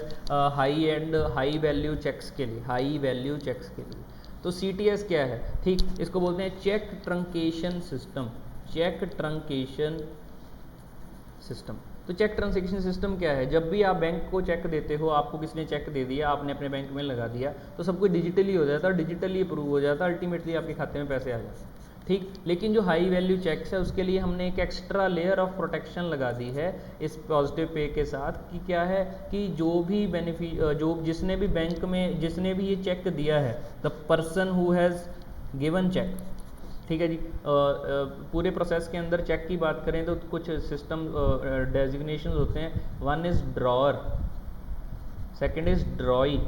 high and high value cheques के लिए, हाई वैल्यू चेक्स के लिए। तो CTS क्या है? ठीक, इसको बोलते हैं cheque truncation system, cheque truncation system. तो चेक ट्रांजैक्शन सिस्टम क्या है? जब भी आप बैंक को चेक देते हो, आपको किसी ने चेक दे दिया, आपने अपने बैंक में लगा दिया, तो सब कुछ डिजिटली हो जाता है, डिजिटली अप्रूव हो जाता है, अल्टीमेटली आपके खाते में पैसे आ जाते हैं, ठीक। लेकिन जो हाई वैल्यू चेक्स है उसके लिए हमने एक एक्स्ट्रा लेयर ऑफ प्रोटेक्शन लगा दी है इस पॉजिटिव पे के साथ, कि क्या है कि जो भी जो जिसने भी बैंक में जिसने भी ये चेक दिया है, the person who has given cheque, ठीक है जी। पूरे प्रोसेस के अंदर चेक की बात करें तो कुछ सिस्टम डेजिग्नेशन होते हैं। One is drawer, second is ड्रॉई,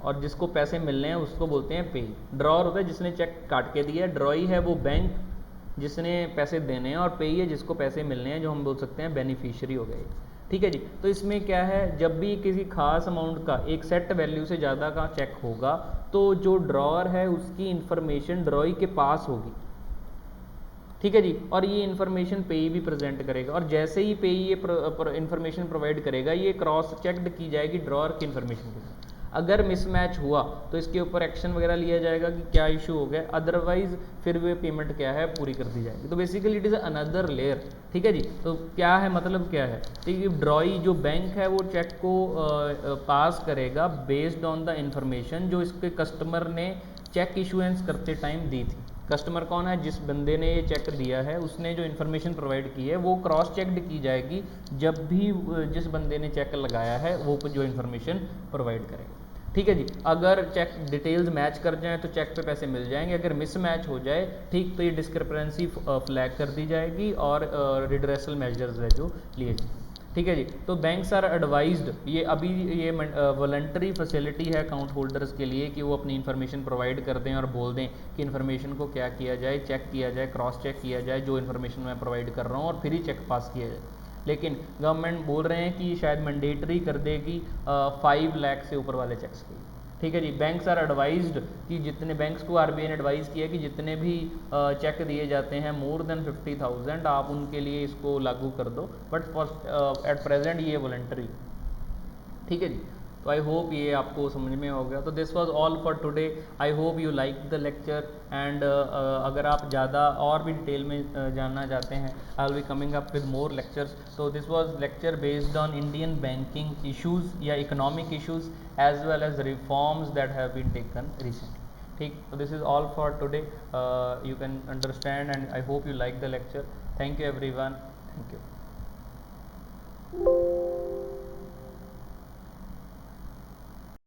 और जिसको पैसे मिलने हैं उसको बोलते हैं पे। ड्रॉअर होता है जिसने चेक काट के दिया है, ड्रॉई है वो बैंक जिसने पैसे देने हैं, और पे है जिसको पैसे मिलने हैं, जो हम बोल सकते हैं बेनिफिशियरी हो गए, ठीक है जी। तो इसमें क्या है, जब भी किसी खास अमाउंट का एक सेट वैल्यू से ज़्यादा का चेक होगा तो जो ड्रॉअर है उसकी इन्फॉर्मेशन ड्रॉई के पास होगी, ठीक है जी। और ये इन्फॉर्मेशन पेई भी प्रेजेंट करेगा, और जैसे ही पेई ये इन्फॉर्मेशन प्रोवाइड करेगा, ये क्रॉस चेकड की जाएगी ड्रॉअर की इन्फॉर्मेशन के साथ। अगर मिसमैच हुआ तो इसके ऊपर एक्शन वगैरह लिया जाएगा कि क्या इशू हो गया, अदरवाइज फिर वे पेमेंट क्या है पूरी कर दी जाएगी। तो basically it is another layer, ठीक है जी। तो क्या है, मतलब क्या है, तो ये ड्रॉई जो बैंक है वो चेक को पास करेगा बेस्ड ऑन द इंफॉर्मेशन जो इसके कस्टमर ने चेक इशुएंस करते टाइम दी थी। कस्टमर कौन है? जिस बंदे ने ये चेक दिया है, उसने जो इन्फॉर्मेशन प्रोवाइड की है वो क्रॉस चेकड की जाएगी जब भी जिस बंदे ने चेक लगाया है वो जो इन्फॉर्मेशन प्रोवाइड करेगा, ठीक है जी। अगर चेक डिटेल्स मैच कर जाएं तो चेक पे पैसे मिल जाएंगे, अगर मिसमैच हो जाए, ठीक, तो ये डिस्क्रिपेंसी फ्लैग कर दी जाएगी और रिड्रेसल मेजर्स है जो लिए जाएंगे, ठीक है जी। तो बैंक्स आर एडवाइज्ड, ये अभी ये वॉलंटरी फैसिलिटी है अकाउंट होल्डर्स के लिए कि वो अपनी इन्फॉर्मेशन प्रोवाइड कर दें और बोल दें कि इन्फॉर्मेशन को क्या किया जाए, चेक किया जाए, क्रॉस चेक किया जाए जो इन्फॉर्मेशन मैं प्रोवाइड कर रहा हूँ, और फिर ही चेक पास किया जाए। लेकिन गवर्नमेंट बोल रहे हैं कि शायद मैंडेटरी कर देगी 5 लाख से ऊपर वाले चेक्स के लिए, ठीक है जी। बैंक्स आर एडवाइज्ड कि जितने बैंक्स को RBI ने एडवाइज़ किया कि जितने भी चेक दिए जाते हैं मोर देन 50,000 आप उनके लिए इसको लागू कर दो, बट फॉर एट प्रेजेंट ये वॉलंटरी, ठीक है जी। तो आई होप ये आपको समझ में हो गया। तो this was all for today, I hope you like the lecture and अगर आप ज़्यादा और भी डिटेल में जानना चाहते हैं, I will be coming up with more lectures. तो this was lecture based on Indian banking issues या economic issues as well as reforms that have been taken recently. ठीक. So this is all for today. You can understand, and I hope you like the lecture. Thank you everyone. Thank you.